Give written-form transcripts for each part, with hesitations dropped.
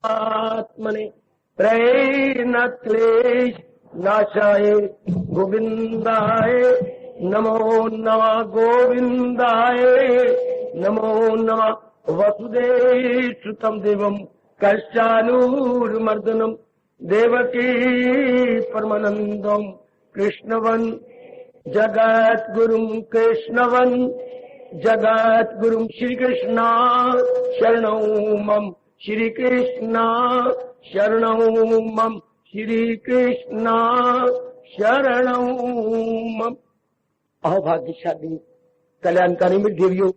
आत्मने प्रेरण क्लेश नाशाय गोविंदाय नमो नमः। गोविंदाय नमो नमः। वसुदेव सुतं देवं कंसानुमर्दनं देवकी परमानंदं कृष्णवन् जगद्गुरुं कृष्णवन् जगद्गुरुं श्री कृष्ण शरणं मम श्री कृष्ण शरणं मम श्री कृष्ण शरणं मम। अहोभाग्यशाली कल्याणकारी मेरी देवियों,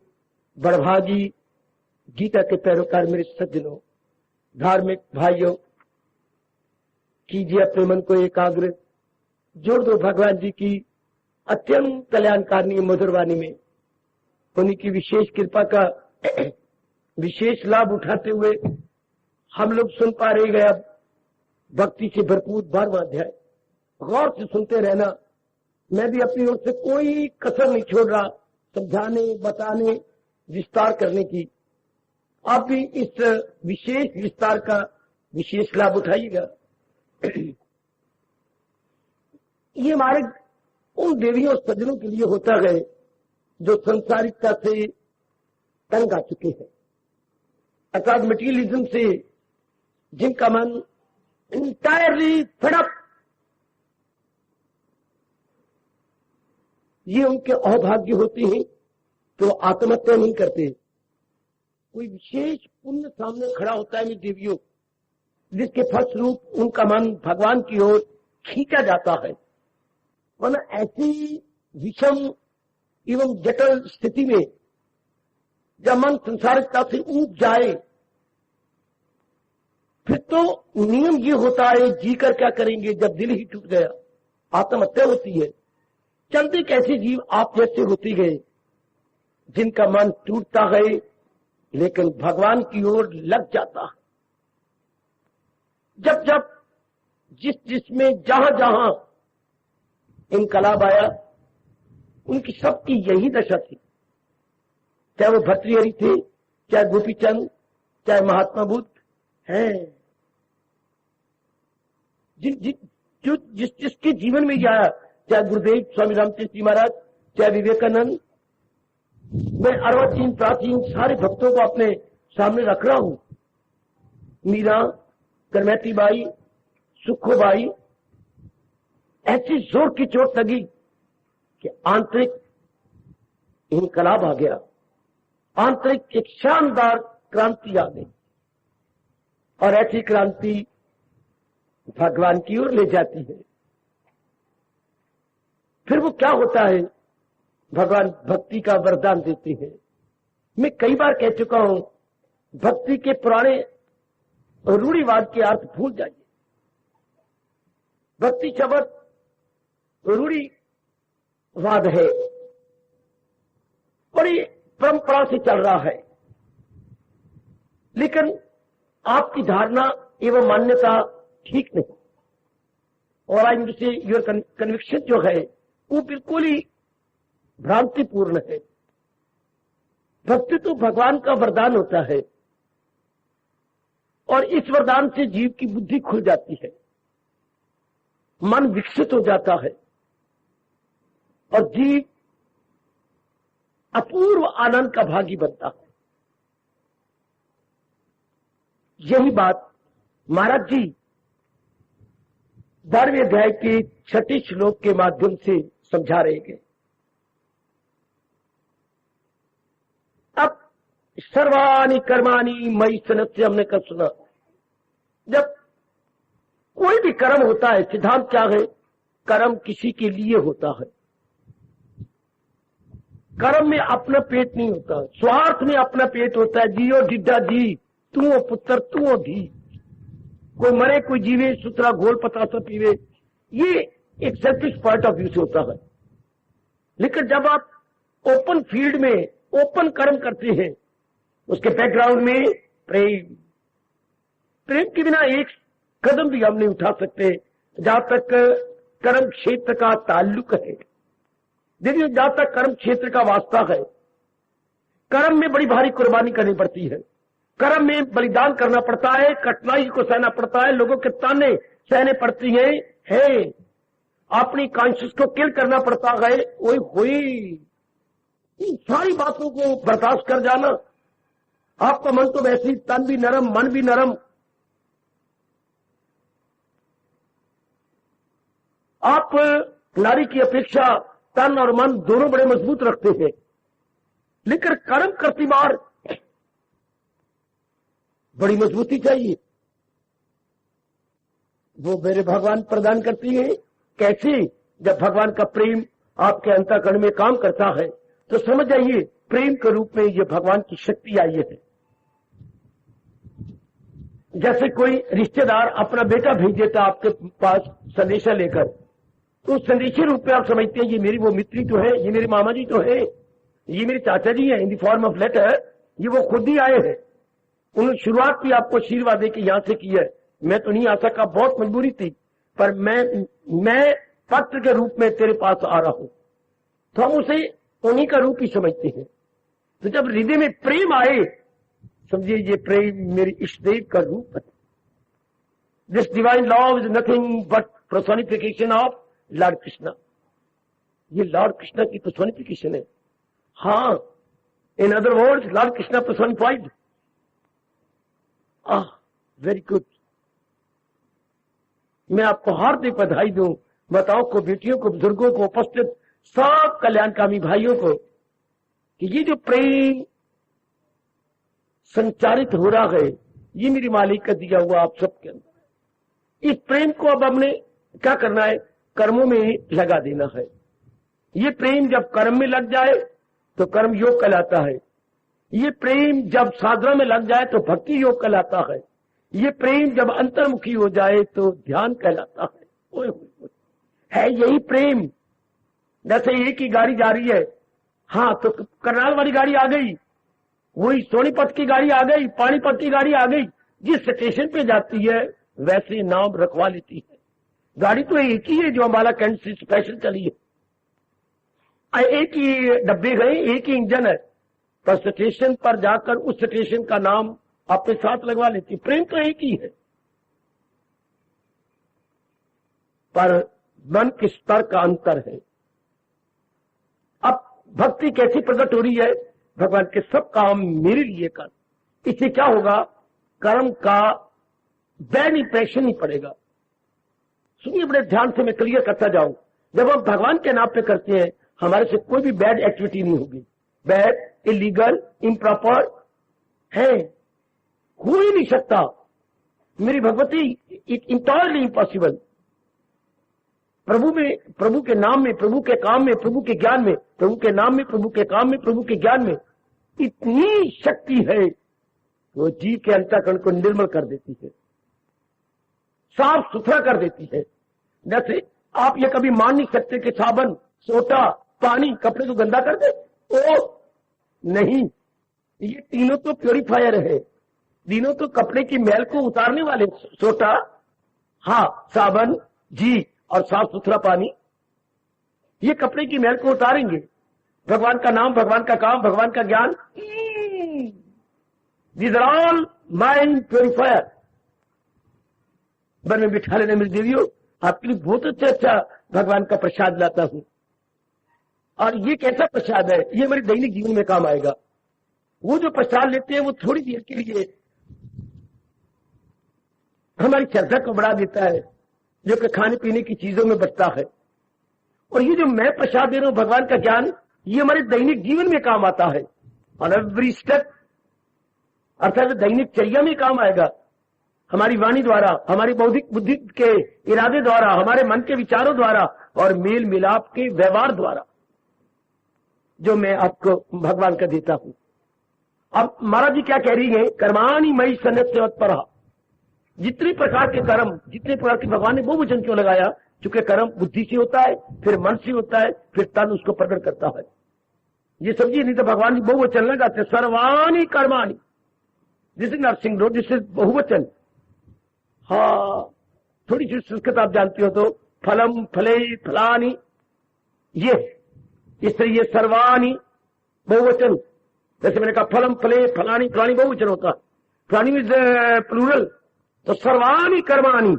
बड़भागी गीता के पैरोकार मेरे सज्जनों, धार्मिक भाइयों, कीजिए अपने मन को एकाग्र, जोड़ दो भगवान जी की अत्यंत कल्याणकारी मधुर वाणी में। उन्हीं की विशेष कृपा का विशेष लाभ उठाते हुए हम लोग सुन पा रहे गए अब भक्ति से भरपूर 12वां अध्याय। गौर से सुनते रहना। मैं भी अपनी ओर से कोई कसर नहीं छोड़ रहा समझाने, बताने, विस्तार करने की। आप भी इस विशेष विस्तार का विशेष लाभ उठाइएगा। ये हमारे उन देवियों और सज्जनों के लिए होता है जो संसारिकता से तंग आ चुके हैं, अर्थात मटीरियलिज्म से जिनका मन इंटायरली फेड अप। ये उनके अहोभाग्य होते हैं तो आत्महत्या नहीं करते। कोई विशेष पुण्य सामने खड़ा होता है मेरी देवियों, जिसके फलस्वरूप उनका मन भगवान की ओर खींचा जाता है। वरना ऐसी विषम एवं जटिल स्थिति में जब मन संसारिकता से ऊब जाए, फिर तो नियम ये होता है जीकर क्या करेंगे जब दिल ही टूट गया, आत्महत्या होती है। चलते कैसे जीव आप जैसे होते गए जिनका मन टूटता है लेकिन भगवान की ओर लग जाता है। जब जब जिसमें जहां जहां इनकलाब आया, उनकी सबकी यही दशा थी। चाहे वो भर्तृहरि थे, चाहे गोपीचंद, चाहे महात्मा बुद्ध हैं, जिसके जीवन में यह आया, चाहे गुरुदेव स्वामी रामचंद्र जी महाराज, चाहे विवेकानंद। मैं अर्वाचीन प्राचीन सारे भक्तों को अपने सामने रख रहा हूं। मीरा, करमैती बाई, सुखोबाई, ऐसी जोर की चोट लगी कि आंतरिक इनकलाब आ गया, आंतरिक एक शानदार क्रांति आ गई। और ऐसी क्रांति भगवान की ओर ले जाती है। फिर वो क्या होता है, भगवान भक्ति का वरदान देते हैं। मैं कई बार कह चुका हूं, भक्ति के पुराने रूढ़िवाद के अर्थ भूल जाइए। भक्ति शब्द रूढ़िवाद है, बड़ी परंपरा से चल रहा है, लेकिन आपकी धारणा एवं मान्यता ठीक नहीं। और आई एम से योर कन्विक्शन जो है वो बिल्कुल ही भ्रांतिपूर्ण है। भक्ति तो भगवान का वरदान होता है और इस वरदान से जीव की बुद्धि खुल जाती है, मन विकसित हो जाता है और जीव अपूर्व आनंद का भागी बनता है। यही बात महाराज जी 12वें अध्याय के 6 श्लोक के माध्यम से समझा रहे हैं। अब सर्वाणि कर्माणि मयि सन्न्यस्य हमने कब सुना। जब कोई भी कर्म होता है, सिद्धांत क्या है, कर्म किसी के लिए होता है। कर्म में अपना पेट नहीं होता, स्वार्थ में अपना पेट होता है। जियो जिड्डा जी, तू हो पुत्र, तू हो धी। कोई मरे कोई जीवे, सुतरा घोल पतासा पीवे, ये एक सेल्फिश पॉइंट ऑफ व्यू से होता है। लेकिन जब आप ओपन फील्ड में ओपन कर्म करते हैं, उसके बैकग्राउंड में प्रेम, प्रेम के बिना एक कदम भी हम नहीं उठा सकते जहां तक कर्म क्षेत्र का ताल्लुक है। देखिए, जहां तक कर्म क्षेत्र का वास्ता है, कर्म में बड़ी भारी कुर्बानी करनी पड़ती है। कर्म में बलिदान करना पड़ता है, कठिनाई को सहना पड़ता है, लोगों के ताने सहने पड़ती है, अपनी कॉन्शियस को किल करना पड़ता है। इन सारी बातों को बर्दाश्त कर जाना। आपका मन तो वैसे ही तन भी नरम, मन भी नरम। आप नारी की अपेक्षा तन और मन दोनों बड़े मजबूत रखते हैं, लेकिन कर्म करती बार बड़ी मजबूती चाहिए। वो मेरे भगवान प्रदान करती है। कैसे? जब भगवान का प्रेम आपके अंतःकरण में काम करता है तो समझ जाइए प्रेम के रूप में ये भगवान की शक्ति आई है। जैसे कोई रिश्तेदार अपना बेटा भेज देता आपके पास संदेशा लेकर, तो उस संदेशे रूप में आप समझते हैं ये मेरी वो मित्री तो है, ये मेरे मामा जी तो है, ये मेरे चाचा जी है, in the form of letter. ये वो खुद ही आए हैं। उन्होंने शुरुआत भी आपको आशीर्वाद दे के यहां से की है। मैं तो नहीं आ सका, बहुत मजबूरी थी, पर मैं पत्र के रूप में तेरे पास आ रहा हूं। तो हम उसे उन्हीं का रूप ही समझते हैं। तो जब हृदय में प्रेम आए, समझिए ये प्रेम मेरी इष्ट देव का रूप है। This divine love is nothing but personification of Lord Krishna. ये लॉर्ड कृष्णा की पर्सोनिफिकेशन है। हाँ, इन other words Lord Krishna personified. Very good. मैं आपको हार्दिक बधाई दूं, माताओं को, बेटियों को, बुजुर्गों को, उपस्थित सब कल्याणकामी भाइयों को, कि ये जो प्रेम संचारित हो रहा है ये मेरी मालिक का दिया हुआ आप सबके अंदर। इस प्रेम को अब हमने क्या करना है? कर्मों में लगा देना है। ये प्रेम जब कर्म में लग जाए तो कर्म योग कहलाता है। ये प्रेम जब साधना में लग जाए तो भक्ति योग कहलाता है। ये प्रेम जब अंतर्मुखी हो जाए तो ध्यान कहलाता है। ओए ओए, है यही प्रेम। जैसे एक ही गाड़ी जा रही है, हाँ तो करनाल वाली गाड़ी आ गई, वही सोनीपत की गाड़ी आ गई, पानीपत की गाड़ी आ गई, जिस स्टेशन पे जाती है वैसे नाम रखवा लेती है। गाड़ी तो एक ही है जो अम्बाला कैंट से स्पेशल चली है, एक ही डब्बे गए, एक ही इंजन है, पर स्टेशन पर जाकर उस स्टेशन का नाम अपने साथ लगवा लेती। प्रेम तो एक ही है, पर मन के स्तर का अंतर है। अब भक्ति कैसी प्रकट हो रही है? भगवान के सब काम मेरे लिए कर। इससे क्या होगा? कर्म का बैड इंप्रेशन ही पड़ेगा। सुनिए बड़े ध्यान से, मैं क्लियर करता जाऊं। जब हम भगवान के नाम पे करते हैं हमारे से कोई भी बैड एक्टिविटी नहीं होगी। बैड, इलीगल, इम्प्रॉपर है, हो ही नहीं सकता। मेरी भगवती, इट इंटायरली इम्पॉसिबल। प्रभु में, प्रभु के नाम में, प्रभु के काम में, प्रभु के ज्ञान में, प्रभु के नाम में, प्रभु के काम में, प्रभु के ज्ञान में इतनी शक्ति है वो जीव के अंतःकरण को निर्मल कर देती है, साफ सुथरा कर देती है। जैसे आप ये कभी मान नहीं सकते कि साबुन, सोटा, पानी कपड़े को गंदा कर दे। ओ नहीं, ये तीनों तो प्योरीफायर है, तीनों तो कपड़े की मैल को उतारने वाले। सोटा, हाँ, साबुन, जी और साफ सुथरा पानी, ये कपड़े की मैल को उतारेंगे। भगवान का नाम, भगवान का काम, भगवान का ज्ञान, these are all mind purifier. मन में बिठा लेने मेरी देवियों, आपके लिए बहुत अच्छा भगवान का प्रसाद लाता हूं। और ये कैसा प्रसाद है? ये हमारे दैनिक जीवन में काम आएगा। वो जो प्रसाद लेते हैं वो थोड़ी देर के लिए हमारी श्रद्धा को बढ़ा देता है, जो कि खाने पीने की चीजों में बचता है। और ये जो मैं प्रसाद दे रहा हूं भगवान का ज्ञान, ये हमारे दैनिक जीवन में काम आता है। और एवरी स्टेप, अर्थात दैनिक चर्या में काम आएगा। हमारी वाणी द्वारा, हमारी बौद्धिक बुद्धि के इरादे द्वारा, हमारे मन के विचारों द्वारा और मेल मिलाप के व्यवहार द्वारा जो मैं आपको भगवान का देता हूं। अब महाराज जी क्या कह रही है? कर्माणि मयि सन्न्यस्य मत्परः। जितने प्रकार के कर्म, जितने प्रकार के, भगवान ने बहुवचन क्यों लगाया? क्योंकि कर्म बुद्धि से होता है, फिर मन से होता है, फिर तन उसको प्रकट करता है। ये समझिए, नहीं तो भगवान जी बहुवचन लगाते, सर्वाणि कर्माणि। This is Narsingh road, this is बहुवचन। हाँ, थोड़ी सी संस्कृत आप जानती हो तो फलम, फले, फलानी, ये इसलिए ये सर्वाणी बहुवचन। जैसे मैंने कहा फलम, फले, फलानी, फलानी बहुवचन होता। प्राणी इज प्लूरल, तो सर्वाणी कर्माणी,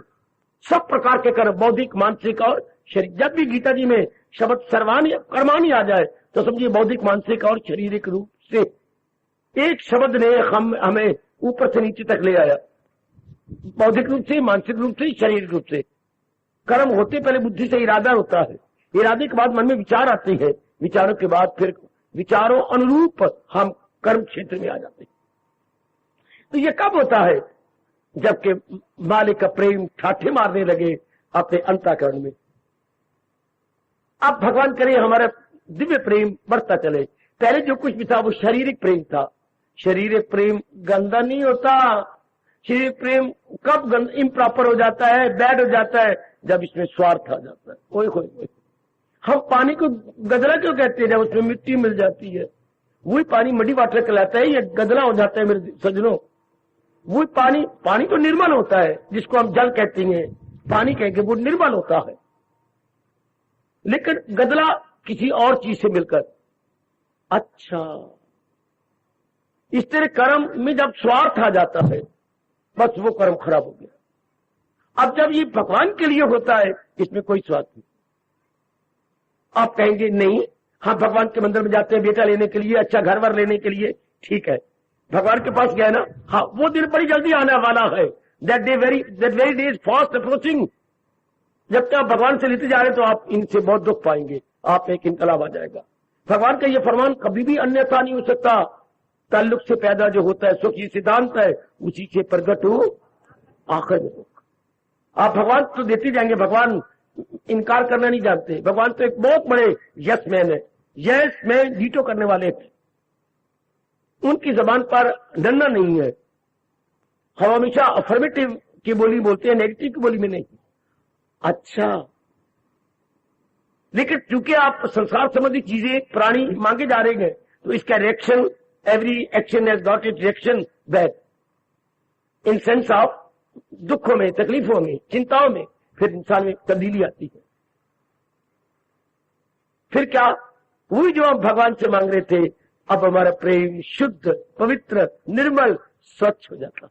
सब प्रकार के कर्म, बौद्धिक, मानसिक और शरीर। जब भी गीता जी में शब्द सर्वाणी कर्माणी आ जाए तो समझिए बौद्धिक, मानसिक और शारीरिक रूप से एक शब्द ने हमें ऊपर से नीचे तक ले आया, बौद्धिक रूप से, मानसिक रूप से, शारीरिक रूप से। कर्म होते पहले बुद्धि से इरादा होता है, इरादे के बाद मन में विचार आते हैं, विचारों के बाद फिर विचारों अनुरूप हम कर्म क्षेत्र में आ जाते हैं। तो ये कब होता है? जबकि मालिक का प्रेम ठाठे मारने लगे अपने अंतःकरण में। अब भगवान करे हमारा दिव्य प्रेम बढ़ता चले। पहले जो कुछ भी था वो शारीरिक प्रेम था। शारीरिक प्रेम गंदा नहीं होता। शारीरिक प्रेम कब इम्प्रॉपर हो जाता है, बैड हो जाता है? जब इसमें स्वार्थ आ जाता है। ओए होए होए, हम पानी को गदला क्यों कहते हैं? जब उसमें मिट्टी मिल जाती है, वही पानी मडी वाटर कहलाता है या गदला हो जाता है मेरे सज्जनों? वही पानी तो निर्मल होता है, जिसको हम जल कहते हैं, पानी कहेंगे, वो निर्मल होता है। लेकिन गदला किसी और चीज से मिलकर, अच्छा, इस तरह कर्म में जब स्वार्थ आ जाता है, बस वो कर्म खराब हो गया। अब जब ये भगवान के लिए होता है, इसमें कोई स्वार्थ नहीं। आप कहेंगे नहीं, हाँ भगवान के मंदिर में जाते हैं बेटा लेने के लिए, अच्छा घर वर लेने के लिए, ठीक है, भगवान के पास गया ना, हाँ वो दिन बड़ी जल्दी आने वाला है। That very day is fast approaching. जब तक आप भगवान से लेते जा रहे तो आप इनसे बहुत दुख पाएंगे, आप एक इनकलाब आ जाएगा। भगवान का ये फरमान कभी भी अन्यथा नहीं हो सकता। ताल्लुक से पैदा जो होता है सुख, ये सिद्धांत है, उसी से प्रकट हो आखिर में दुख। आप भगवान तो देते जाएंगे, भगवान इनकार करना नहीं जानते। भगवान तो एक बहुत बड़े यस मैन है, यस मैन वीटो करने वाले थे। उनकी जबान पर डरना नहीं है। हम हमेशा अफर्मेटिव की बोली बोलते हैं, नेगेटिव की बोली में नहीं। अच्छा, लेकिन चूंकि आप संसार संबंधी चीजें प्राणी मांगे जा रहे हैं, तो इसका reaction, every action has got it reaction back, in sense of दुखों में, तकलीफों में, चिंताओं में, फिर इंसान में तब्दीली आती है। फिर क्या, वही जो हम भगवान से मांग रहे थे, अब हमारा प्रेम शुद्ध, पवित्र, निर्मल, स्वच्छ हो जाता।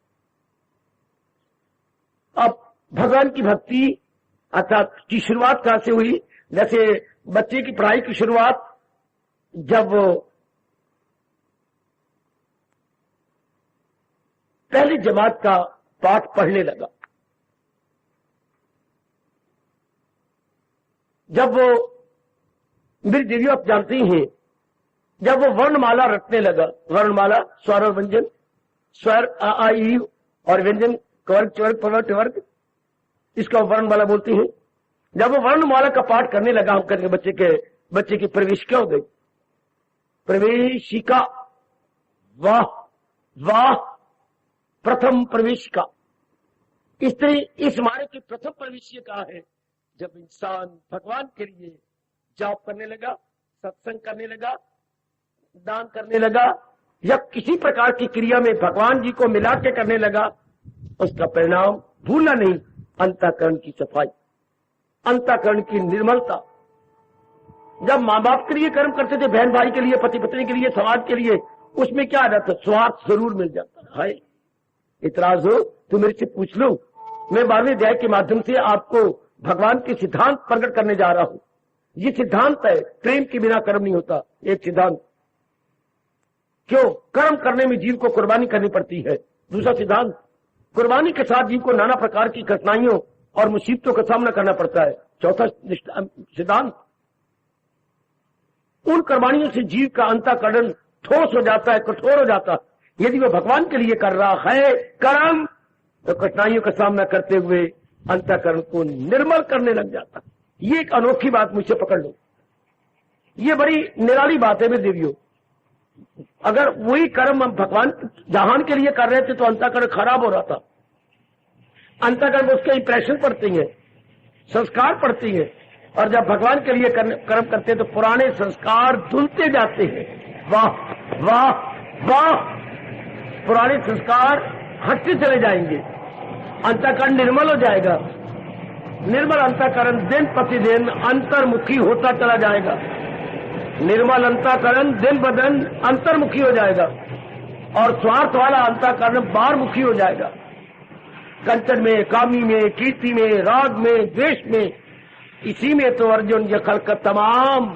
अब भगवान की भक्ति अर्थात की शुरुआत कहां से हुई? जैसे बच्चे की पढ़ाई की शुरुआत जब वो पहली जमात का पाठ पढ़ने लगा, जब वो, मेरी देवियों आप जानती हैं, जब वो वर्णमाला रटने लगा, वर्णमाला स्वर और व्यंजन, स्वर आ आ ई और व्यंजन कवर्ग चवर्ग प्रवर्ग वर्ग, इसका वर्णमाला बोलती है। जब वो वर्णमाला का पाठ करने लगा, हम करके बच्चे की प्रवेशिका हो गई। प्रवेशिका, वाह वाह, प्रथम प्रवेशिका। इस तरह इस मारे की प्रथम प्रवेशिका है जब इंसान भगवान के लिए जाप करने लगा, सत्संग करने लगा, दान करने लगा, या किसी प्रकार की क्रिया में भगवान जी को मिला के करने लगा। उसका परिणाम भूलना नहीं, अंतःकरण की सफाई, अंतःकरण की निर्मलता। जब माँ बाप के लिए कर्म करते थे, बहन भाई के लिए, पति पत्नी के लिए, समाज के लिए, उसमें क्या आ जाता? स्वार्थ जरूर मिल जाता है। इतराज हो तो मेरे से पूछ लो। मैं 12वें अध्याय के माध्यम से आपको भगवान के सिद्धांत प्रकट करने जा रहा हूं। ये सिद्धांत है, प्रेम के बिना कर्म नहीं होता। एक सिद्धांत, क्यों? कर्म करने में जीव को कुर्बानी करनी पड़ती है। दूसरा सिद्धांत, कुर्बानी के साथ जीव को नाना प्रकार की कठिनाइयों और मुसीबतों का सामना करना पड़ता है। चौथा सिद्धांत, उन कुर्बानियों से जीव का अंतःकरण ठोस हो जाता है, कठोर हो जाता है। यदि वह भगवान के लिए कर रहा है कर्म, तो कठिनाइयों का सामना करते हुए अंतःकरण को निर्मल करने लग जाता। ये एक अनोखी बात मुझसे पकड़ लो, ये बड़ी निराली बात है मेरे देवियों। अगर वही कर्म हम भगवान जहान के लिए कर रहे थे तो अंतःकरण खराब हो रहा था। अंतःकरण में उसके इंप्रेशन पड़ती है, संस्कार पड़ती है, और जब भगवान के लिए कर्म करते हैं तो पुराने संस्कार धुलते जाते हैं। वाह वाह वाह, पुराने संस्कार हटते चले जाएंगे, अंतःकरण निर्मल हो जाएगा। निर्मल अंतःकरण दिन प्रतिदिन अंतर्मुखी होता चला जाएगा। निर्मल अंतःकरण दिन ब दिन अंतर्मुखी हो जाएगा। और स्वार्थ वाला अंतःकरण बाहरमुखी हो जाएगा। कंचन में, कामी में, कीर्ति में, राग में, द्वेष में, इसी में तो अर्जुन ये खलकत तमाम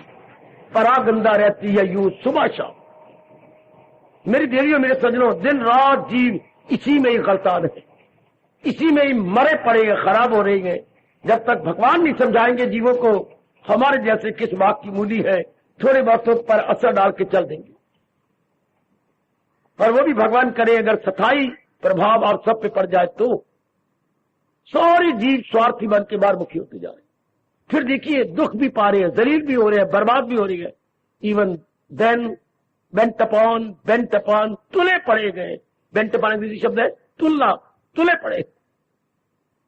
परागंदा रहती है यूं सुबह शाम। मेरी देवियों, मेरे सज्जनों, दिन रात जीव इसी में ही गलतान है, इसी में ही मरे पड़े खराब हो रही हैं। जब तक भगवान नहीं समझाएंगे जीवों को हमारे जैसे किस बात की मूली है, थोड़े बातों पर असर डाल के चल देंगे। और वो भी भगवान करे अगर स्थायी प्रभाव और सब पे पड़ जाए तो सारे जीव स्वार्थी बन के बाहरमुखी होते जा रहे हैं। फिर देखिए दुख भी पा रहे हैं, जलील भी हो रहे हैं, बर्बाद भी हो रही है। इवन देन बेंट अपॉन तुले पड़े गए। बेंट अपॉन अंग्रेजी शब्द है तुलना, तुले पड़े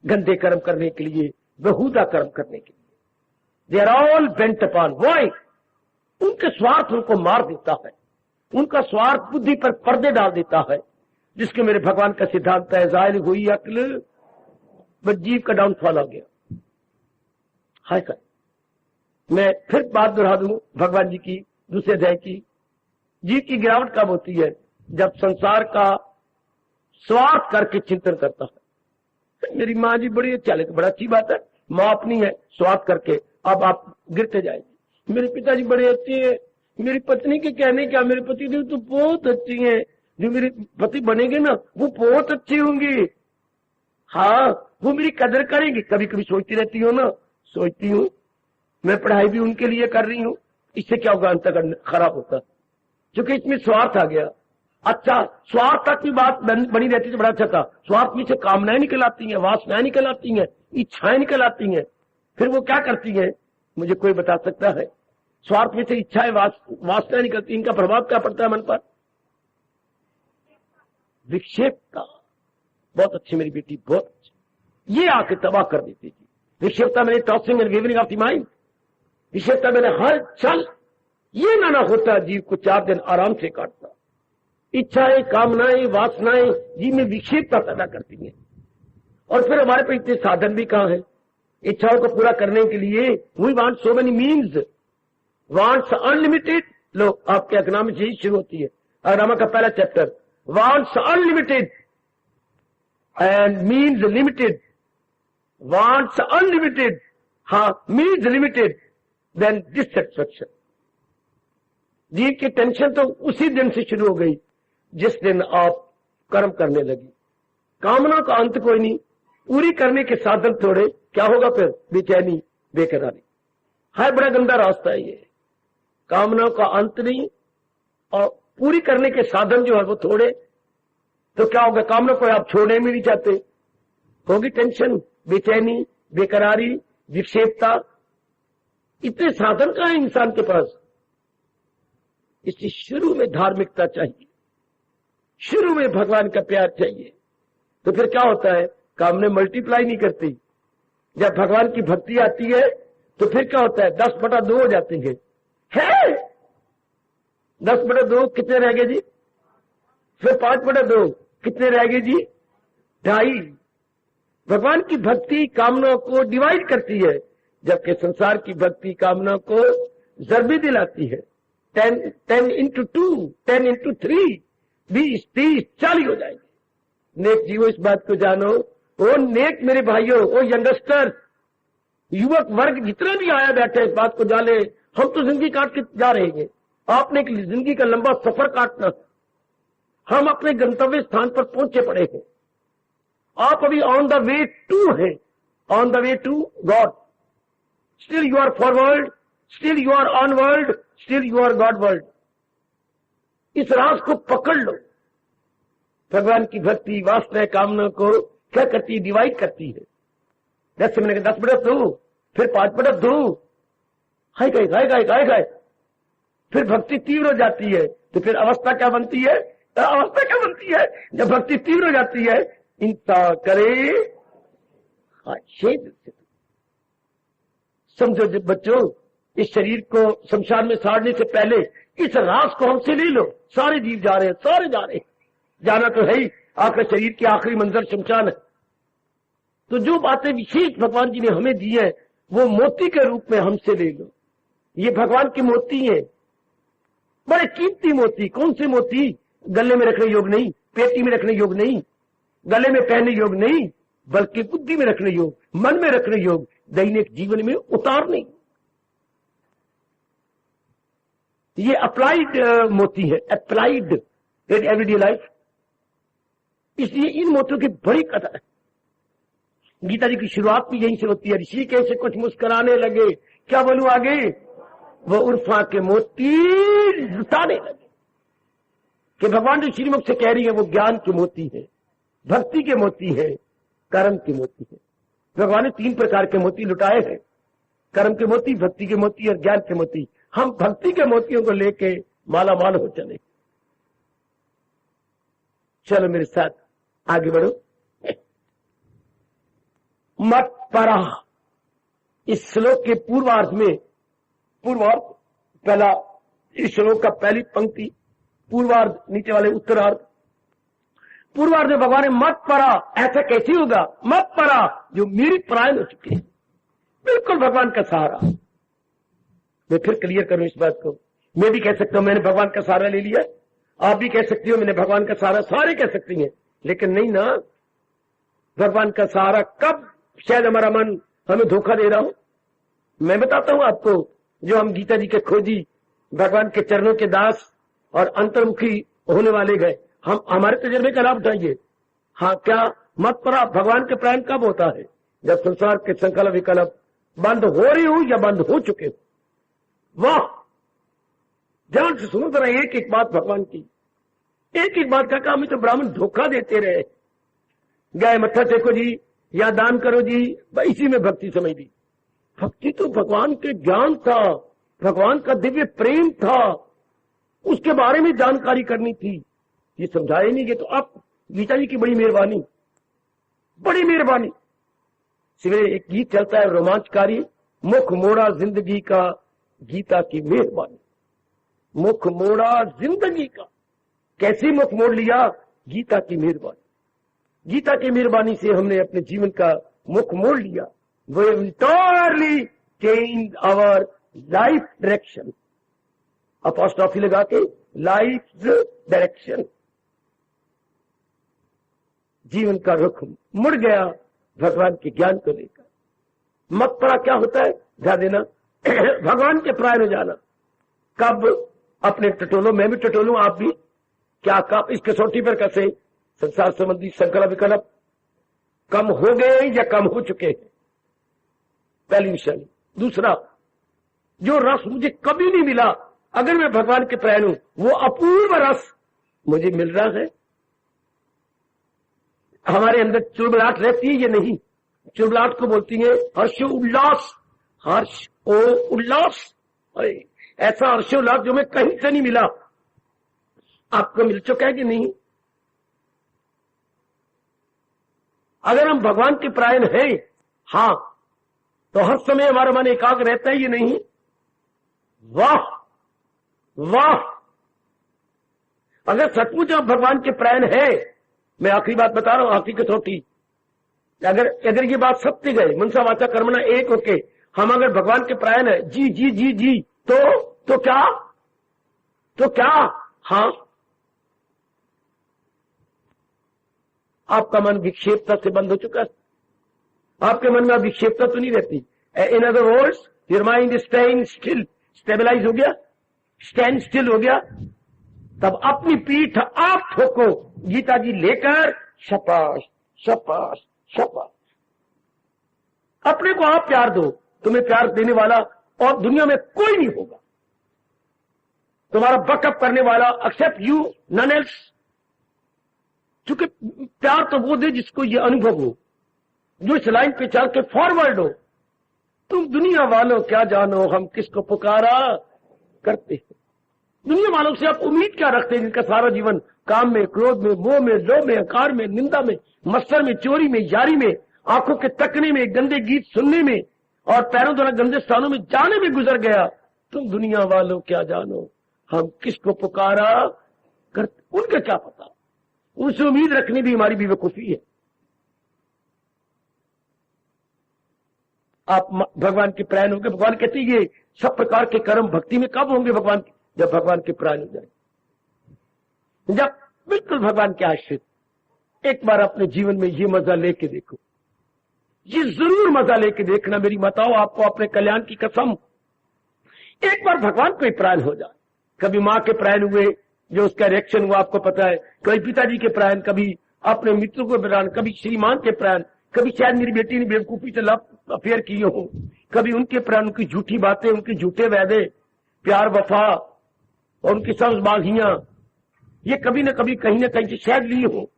गंदे कर्म करने के लिए, बेहुदा कर्म करने के लिए। They are all bent upon. Why? उनके स्वार्थ उनको मार देता है, उनका स्वार्थ बुद्धि पर पर्दे डाल देता है, जिसके मेरे भगवान का सिद्धांत है जाहिर हुई अक्ल, बस जीव का डाउनफॉल हो गया। हाय कर मैं फिर बात दोहरा दूं भगवान जी की दूसरे अध्याय की। जीव की गिरावट कब होती है? जब संसार का स्वार्थ करके चिंतन करता है। मेरी माँ जी बड़ी अच्छा लगे, बड़ा अच्छी बात है, माँ अपनी है, स्वार्थ करके अब आप गिरते जाएंगे। मेरे पिताजी बड़े अच्छे हैं, मेरी पत्नी के कहने क्या, मेरे पति देव तो बहुत अच्छी हैं, जो मेरे पति बनेंगे ना वो बहुत अच्छे होंगे, हाँ वो मेरी कदर करेंगे। कभी कभी सोचती रहती हो ना, सोचती हूँ मैं पढ़ाई भी उनके लिए कर रही हूँ, इससे क्या होगा, अंतःकरण खराब होता, क्योंकि इसमें स्वार्थ आ गया। अच्छा, स्वार्थ तक की बात बनी रहती तो बड़ा अच्छा था। स्वार्थ में से कामनाएं निकल आती हैं, वासनाएं निकल आती हैं, इच्छाएं निकल आती हैं। फिर वो क्या करती हैं, मुझे कोई बता सकता है? स्वार्थ में से इच्छाएं, वासनाएं निकलती, इनका प्रभाव क्या पड़ता है मन पर? विक्षेपता। बहुत अच्छी मेरी बेटी, बहुत अच्छी। ये आके तबाह कर देती थी विक्षेपता। मैंने tossing and wavering of the mind, विक्षेपता मैंने हर चल ये ना होता, जीव को 4 दिन आराम से काटता। इच्छाएं, कामनाएं, वासनाएं जीव में विक्षेपता पैदा करती हैं। और फिर हमारे पे इतने साधन भी कहां है इच्छाओं को पूरा करने के लिए? We want so many means, wants unlimited. लो आपके इकोनॉमिक्स यही शुरू होती है, अग्रामा का पहला chapter, wants unlimited and means limited. Wants unlimited, हाँ मीन्स लिमिटेड, देन डिससेटिस्फैक्शन। जीव की टेंशन तो उसी दिन से शुरू हो गई जिस दिन आप कर्म करने लगी। कामना का अंत कोई नहीं, पूरी करने के साधन थोड़े, क्या होगा फिर? बेचैनी, बेकरारी। है बड़ा गंदा रास्ता है ये। कामना का अंत नहीं और पूरी करने के साधन जो है वो थोड़े, तो क्या होगा? कामना को आप छोड़ने में नहीं चाहते, होगी टेंशन, बेचैनी, बेकरारी, विक्षेपता। इतने साधन का है इंसान के पास। इसलिए शुरू में धार्मिकता चाहिए, शुरू में भगवान का प्यार चाहिए। तो फिर क्या होता है? कामने मल्टीप्लाई नहीं करती। जब भगवान की भक्ति आती है तो फिर क्या होता है? 10/2 हो जाती है। 10/2 कितने रह गए जी? फिर 5/2 कितने रह गए जी? 2.5। भगवान की भक्ति कामना को डिवाइड करती है, जबकि संसार की भक्ति कामना को जरबी दिलाती है। 10 into 2, 10 into 3, 20, 30, 40 हो जाएंगे। नेक जीवो इस बात को जानो, वो नेक मेरे भाइयों, वो यंगस्टर, युवक वर्ग जितना भी आया बैठे इस बात को जाने, हम तो जिंदगी काट के जा रहे हैं। आपने जिंदगी का लंबा सफर काटना, हम अपने गंतव्य स्थान पर पहुंचे पड़े हैं। आप अभी ऑन द वे टू है, on the way to God. Still you are forward, still you are onward, still you are God world. इस राज को पकड़ लो। भगवान की भक्ति वासना कामना को क्या करती है? डिवाइड करती है। जैसे मैंने कहा 10/2, फिर 5/2, हाय गए। फिर भक्ति तीव्र हो जाती है तो फिर अवस्था क्या बनती है? जब भक्ति तीव्र हो जाती है, इंसा करे समझो जब बच्चों, इस शरीर को शमशान में साड़ने से पहले इस रास को हमसे ले लो। सारे जीव जा रहे हैं, सारे जा रहे हैं, जाना तो है ही, आखिर शरीर की आखिरी मंजर शमशान है। तो जो बातें विशेष भगवान जी ने हमें दी है वो मोती के रूप में हमसे ले लो। ये भगवान के मोती हैं, बड़े कीमती मोती। कौन से मोती? गले में रखने योग नहीं, पेटी में रखने योग नहीं, गले में पहनने योग नहीं, बल्कि बुद्धि में रखने योग, मन में रखने योग, दैनिक जीवन में उतारने। ये अप्लाइड मोती है, अप्लाइड इन एवरीडे लाइफ। इसलिए इन मोतियों की बड़ी कदर है। गीता जी की शुरुआत भी यहीं से होती है। ऋषि कैसे कुछ मुस्कुराने लगे, क्या बोलूं आगे, वो उर्फा के मोती लुटाने लगे। कि भगवान जो श्रीमुख से कह रही है वो ज्ञान के मोती है, भक्ति के मोती है, कर्म के मोती है। भगवान ने 3 प्रकार के मोती लुटाए हैं, कर्म के मोती, भक्ति के मोती और ज्ञान के मोती। हम भक्ति के मोतियों को लेके माला माल हो चले। चलो मेरे साथ आगे बढ़ो। मत परा, इस श्लोक के पूर्वार्ध में, पूर्वार्ध पहला, इस श्लोक का पहली पंक्ति, पूर्वार्ध नीचे वाले उत्तरार्ध। पूर्वार्ध में भगवान ने मत परा, ऐसा कैसे होगा, मत परा जो मेरी परायण हो चुकी है, बिल्कुल भगवान का सहारा। मैं फिर क्लियर करूं इस बात को। मैं भी कह सकता हूं मैंने भगवान का सहारा ले लिया, आप भी कह सकती हो मैंने भगवान का सहारा, सारे कह सकती हैं, लेकिन नहीं ना। भगवान का सहारा कब शायद हमारा मन हमें धोखा दे रहा हो। मैं बताता हूं आपको, जो हम गीता जी के खोजी, भगवान के चरणों के दास और अंतर्मुखी होने वाले गए, हम हमारे तजर्बे का लाभ उठाइए। हाँ, क्या मत परा भगवान के प्राण कब होता है, जब संसार के संकल्प विकल्प बंद हो रही हो या बंद हो चुके हो। वाह, ध्यान से सुनो जरा एक एक बात भगवान की, एक एक बात का काम है। तो ब्राह्मण धोखा देते रहे, गाय मत्था टेको जी या दान करो जी, इसी में भक्ति समझ ली। भक्ति तो भगवान के ज्ञान था, भगवान का दिव्य प्रेम था, उसके बारे में जानकारी करनी थी, ये समझाए नहीं गए। तो आप गीता जी की बड़ी मेहरबानी, बड़ी मेहरबानी। सवेरे एक गीत चलता है रोमांचकारी, मुख मोड़ा जिंदगी का गीता की मेहरबानी। मुख मोड़ा जिंदगी का, कैसे मुख मोड़ लिया, गीता की मेहरबानी। गीता की मेहरबानी से हमने अपने जीवन का मुख मोड़ लिया। वो entirely change our life direction, apostrophe लगा के, लाइफ डायरेक्शन, जीवन का रुख मुड़ गया भगवान के ज्ञान को लेकर। मत परा क्या होता है, ध्यान देना, भगवान के प्राण हो जाना। कब, अपने टटोलो, मैं भी टटोलूं, आप भी, क्या कब इस कसौटी पर कसे संसार संबंधी संकल्प विकल्प कम हो गए या कम हो चुके हैं, पहली निशानी। दूसरा, जो रस मुझे कभी नहीं मिला, अगर मैं भगवान के प्राण हूं, वो अपूर्व रस मुझे मिल रहा है। हमारे अंदर चुड़बुलाहट रहती है या नहीं, चुड़बुलाहट को बोलती है हर्षो उल्लास, हर्ष ओ उल्लास, ऐसा हर्षोल्लास जो मैं कहीं से नहीं मिला, आपको मिल चुका है कि नहीं। अगर हम भगवान के प्राण हैं, हाँ, तो हर समय हमारा मन एकाग्र रहता है, ये नहीं। वाह वाह, अगर सचमुच आप भगवान के प्राण है, मैं आखिरी बात बता रहा हूं, आखिरी कसौटी, अगर ये बात सत्य गए, मनसा वाचा कर्मणा एक होके हम अगर भगवान के प्राण है, जी जी जी जी, तो क्या, तो क्या, हाँ, आपका मन विक्षेपता से बंद हो चुका है। आपके मन में विक्षेपता तो नहीं रहती। In other words, your mind stand still, stabilize हो गया, स्टैंड स्टिल हो गया। तब अपनी पीठ आप ठोको, गीता जी लेकर, शपाश शपाश शपाश। अपने को आप प्यार दो, तुम्हें प्यार देने वाला और दुनिया में कोई नहीं होगा, तुम्हारा बकअप करने वाला एक्सेप्ट यू, नन एल्स। क्योंकि प्यार तो वो दे जिसको ये अनुभव हो, जो इस लाइन पे चल के फॉरवर्ड हो। तुम दुनिया वालों क्या जानो हम किसको पुकारा करते हैं। दुनिया वालों से आप उम्मीद क्या रखते हैं जिनका सारा जीवन काम में, क्रोध में, मोह में, लोभ में, अहंकार में, निंदा में, मत्सर में, चोरी में, यारी में, आंखों के तकने में, गंदे गीत सुनने में और पैरों द्वारा गंदे स्थानों में जाने में गुजर गया। तुम दुनिया वालों क्या जानो हम किसको पुकारा करते। उनका क्या पता, उनसे उम्मीद रखनी भी हमारी बेवकूफी है। आप भगवान के प्राण होंगे। भगवान कहते हैं ये सब प्रकार के कर्म भक्ति में कब होंगे भगवान के, जब भगवान के प्राण हो जाए। जब बिल्कुल भगवान के आश्रित, एक बार अपने जीवन में ये मजा लेके देखो, ये जरूर मजा लेके देखना मेरी माताओं, आपको अपने कल्याण की कसम। एक बार भगवान पे प्राण हो जाए। कभी माँ के प्राण हुए, जो उसका रिएक्शन हुआ आपको पता है, कभी पिताजी के प्राण, कभी अपने मित्रों के प्राण, कभी श्रीमान के प्राण, कभी शायद मेरी बेटी ने बेवकूफी से लव अफेयर किए हो, कभी उनके प्राण, उनकी झूठी बातें, उनके झूठे वादे, प्यार वफा और उनकी सब्जबाजियां, ये कभी न कभी कहीं न कहीं से शायद ली हो,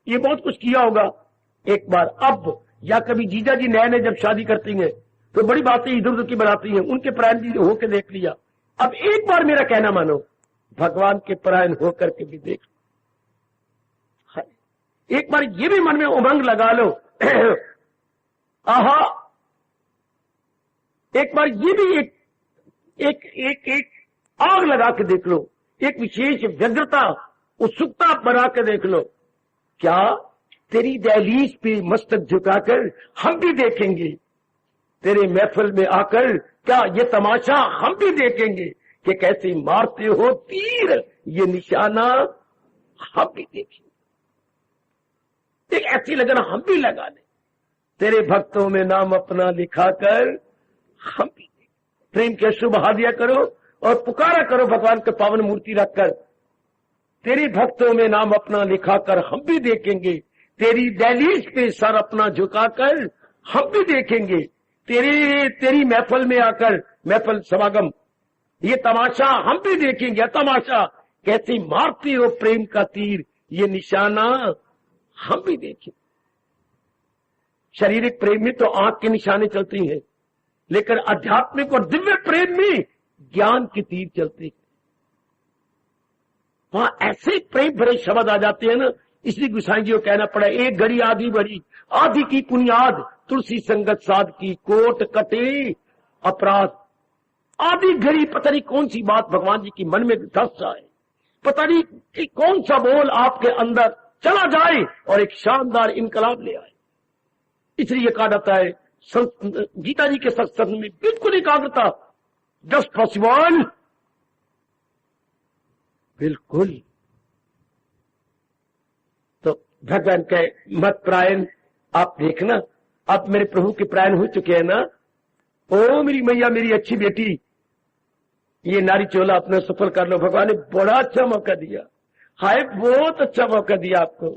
ये बहुत कुछ किया होगा। एक बार अब या कभी जीजा जी नए नए जब शादी करती हैं तो बड़ी बातें इधर उधर की बनाती हैं, उनके प्राण भी होकर देख लिया। अब एक बार मेरा कहना मानो, भगवान के प्राण होकर के भी देख, एक बार ये भी मन में उमंग लगा लो आहा, एक बार ये भी एक आग लगा के देख लो, एक विशेष व्यग्रता उत्सुकता बना के देख लो। क्या तेरी दहलीज पे मस्तक झुकाकर हम भी देखेंगे, तेरे महफिल में आकर क्या ये तमाशा हम भी देखेंगे कि कैसे मारते हो तीर, ये निशाना हम भी देखेंगे। एक ऐसी लगन हम भी लगा ले, तेरे भक्तों में नाम अपना लिखाकर हम भी देखेंगे। प्रेम के शुभ बहा दिया करो और पुकारा करो भगवान के पावन मूर्ति रखकर, तेरे भक्तों में नाम अपना लिखाकर हम भी देखेंगे, तेरी दहलीज पे सर अपना झुकाकर हम भी देखेंगे, तेरी महफिल में आकर, महफिल समागम, ये तमाशा हम भी देखेंगे। तमाशा कैसे मारती हो प्रेम का तीर, ये निशाना हम भी देखेंगे। शारीरिक प्रेम में तो आंख के निशाने चलती हैं, लेकिन आध्यात्मिक और दिव्य प्रेम में ज्ञान के तीर चलते हैं। वहां ऐसे प्रेम भरे शब्द आ जाते हैं ना, इसलिए गोसाई जी को कहना पड़ा, एक घड़ी आधी बढ़ी, आधी की पुनियाद, तुलसी संगत साध की, कोट कटे अपराध। आधी घड़ी पता नहीं कौन सी बात भगवान जी की मन में धस जाए, पता नहीं कि कौन सा बोल आपके अंदर चला जाए और एक शानदार इनकलाब ले आए। इसलिए यह कहा जाता है गीता जी के सत्संग में बिल्कुल एकाग्रता, जस्ट पॉसिबल, बिल्कुल। तो भगवान के मत प्रायण आप देखना, अब मेरे प्रभु के प्रायण हो चुके हैं ना। ओ मेरी मैया, मेरी अच्छी बेटी, ये नारी चोला अपना सफल कर लो। भगवान ने बड़ा अच्छा मौका दिया, हाय बहुत अच्छा मौका दिया आपको,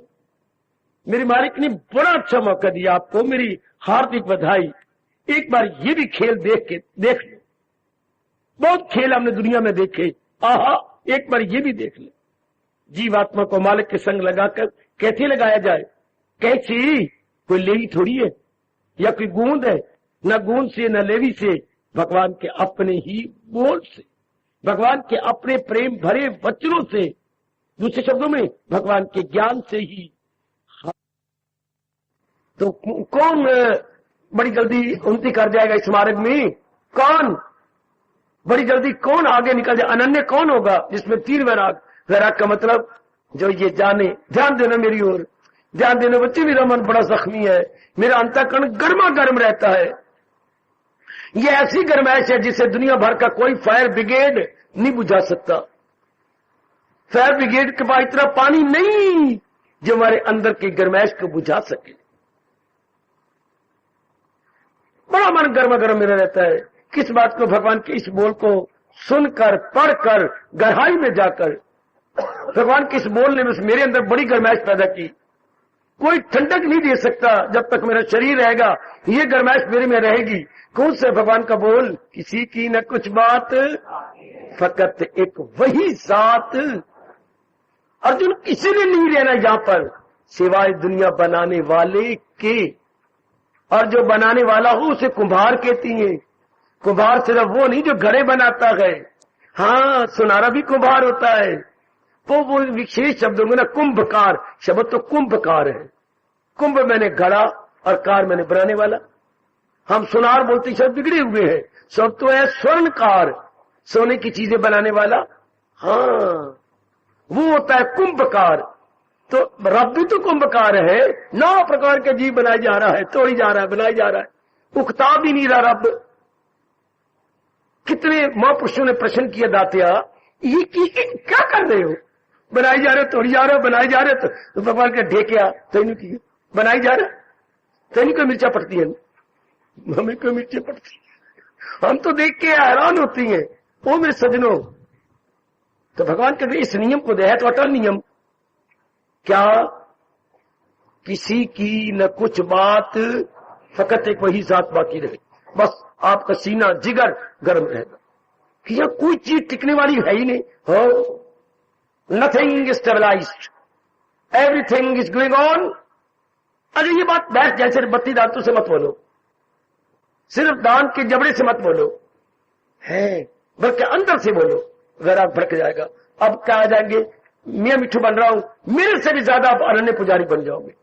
मेरे मालिक ने बड़ा अच्छा मौका दिया आपको, मेरी हार्दिक बधाई। एक बार ये भी खेल देख लो, बहुत खेल हमने दुनिया में देखे, आहा एक बार ये भी देख ले। जीवात्मा को मालिक के संग लगाकर कैसे लगाया जाए, कैसे, कोई लेवी थोड़ी है या कोई गूंद है, न गूंद से न लेवी से, भगवान के अपने ही बोल से, भगवान के अपने प्रेम भरे वचनों से, दूसरे शब्दों में भगवान के ज्ञान से ही। तो कौन बड़ी जल्दी उन्नति कर जाएगा इस मार्ग में, कौन बड़ी जल्दी कौन आगे निकल जाए, अनन्य कौन होगा जिसमें तीर वैराग, वैराग का मतलब जो ये जाने। ध्यान देना मेरी ओर, ध्यान देना बच्चे, मेरा मन बड़ा जख्मी है, मेरा अंतःकरण गर्मा गर्म रहता है। ये ऐसी गर्माइश है जिसे दुनिया भर का कोई फायर ब्रिगेड नहीं बुझा सकता। फायर ब्रिगेड के पास इतना पानी नहीं जो हमारे अंदर की गर्माइश को बुझा सके। बड़ा मन गर्मा गर्म मेरा रहता है, किस बात को, भगवान के इस बोल को सुनकर, पढ़कर, गहराई में जाकर। भगवान के इस बोल ने मेरे अंदर बड़ी गर्माइश पैदा की। कोई ठंडक नहीं दे सकता जब तक मेरा शरीर रहेगा, ये गर्माइश मेरे में रहेगी। कौन से भगवान का बोल, किसी की न कुछ बात, फकत एक वही साथ। अर्जुन किसी ने नहीं रहना यहां पर सिवाय दुनिया बनाने वाले के, और जो बनाने वाला हो उसे कुम्हार कहती है। कुम्हार सिर्फ वो नहीं जो घड़े बनाता है, हाँ सुनारा भी कुम्हार होता है। तो वो विशेष शब्द होंगे ना, कुंभकार शब्द तो कुंभकार है। कुंभ मैंने घड़ा और कार मैंने बनाने वाला। हम सुनार बोलते शब्द बिगड़े हुए हैं, सब तो है स्वर्णकार, सोने की चीजें बनाने वाला, हाँ वो होता है कुंभकार। तो रब भी तो कुंभकार है, 9 प्रकार के जीव बनाए जा रहा है, तोड़ी जा रहा है, बनाया जा रहा है, उकता भी नहीं रहा रब। कितने महापुरुषों ने प्रश्न किया दातिया, ये क्या कर रहे हो, बनाई जा रहे तोड़ी जा रहे हो, बनाई जा रहे तो भगवान के ढेके आ तेन की बनाई जा रहे तेन को मिर्चा पड़ती है, हमें क्यों मिर्ची पड़ती है, हम तो देख के हैरान होती हैं। वो मेरे सजनों, तो भगवान कहते इस नियम को दे है तो अटल नियम, क्या किसी की न कुछ बात, फकत एक वही जात बाकी रहे, बस आपका सीना जिगर गर्म रहेगा कि यह कोई चीज टिकने वाली है ही नहीं। हो nothing is stabilized, everything is going on. अगर ये बात बैठ जैसे बत्ती दांतों से मत बोलो, सिर्फ दान के जबड़े से मत बोलो, है बल्कि अंदर से बोलो, वैराग भड़क जाएगा। अब क्या आ जाएंगे, मियां मिठू बन रहा हूं, मेरे से भी ज्यादा आप अनन्य पुजारी बन जाओगे।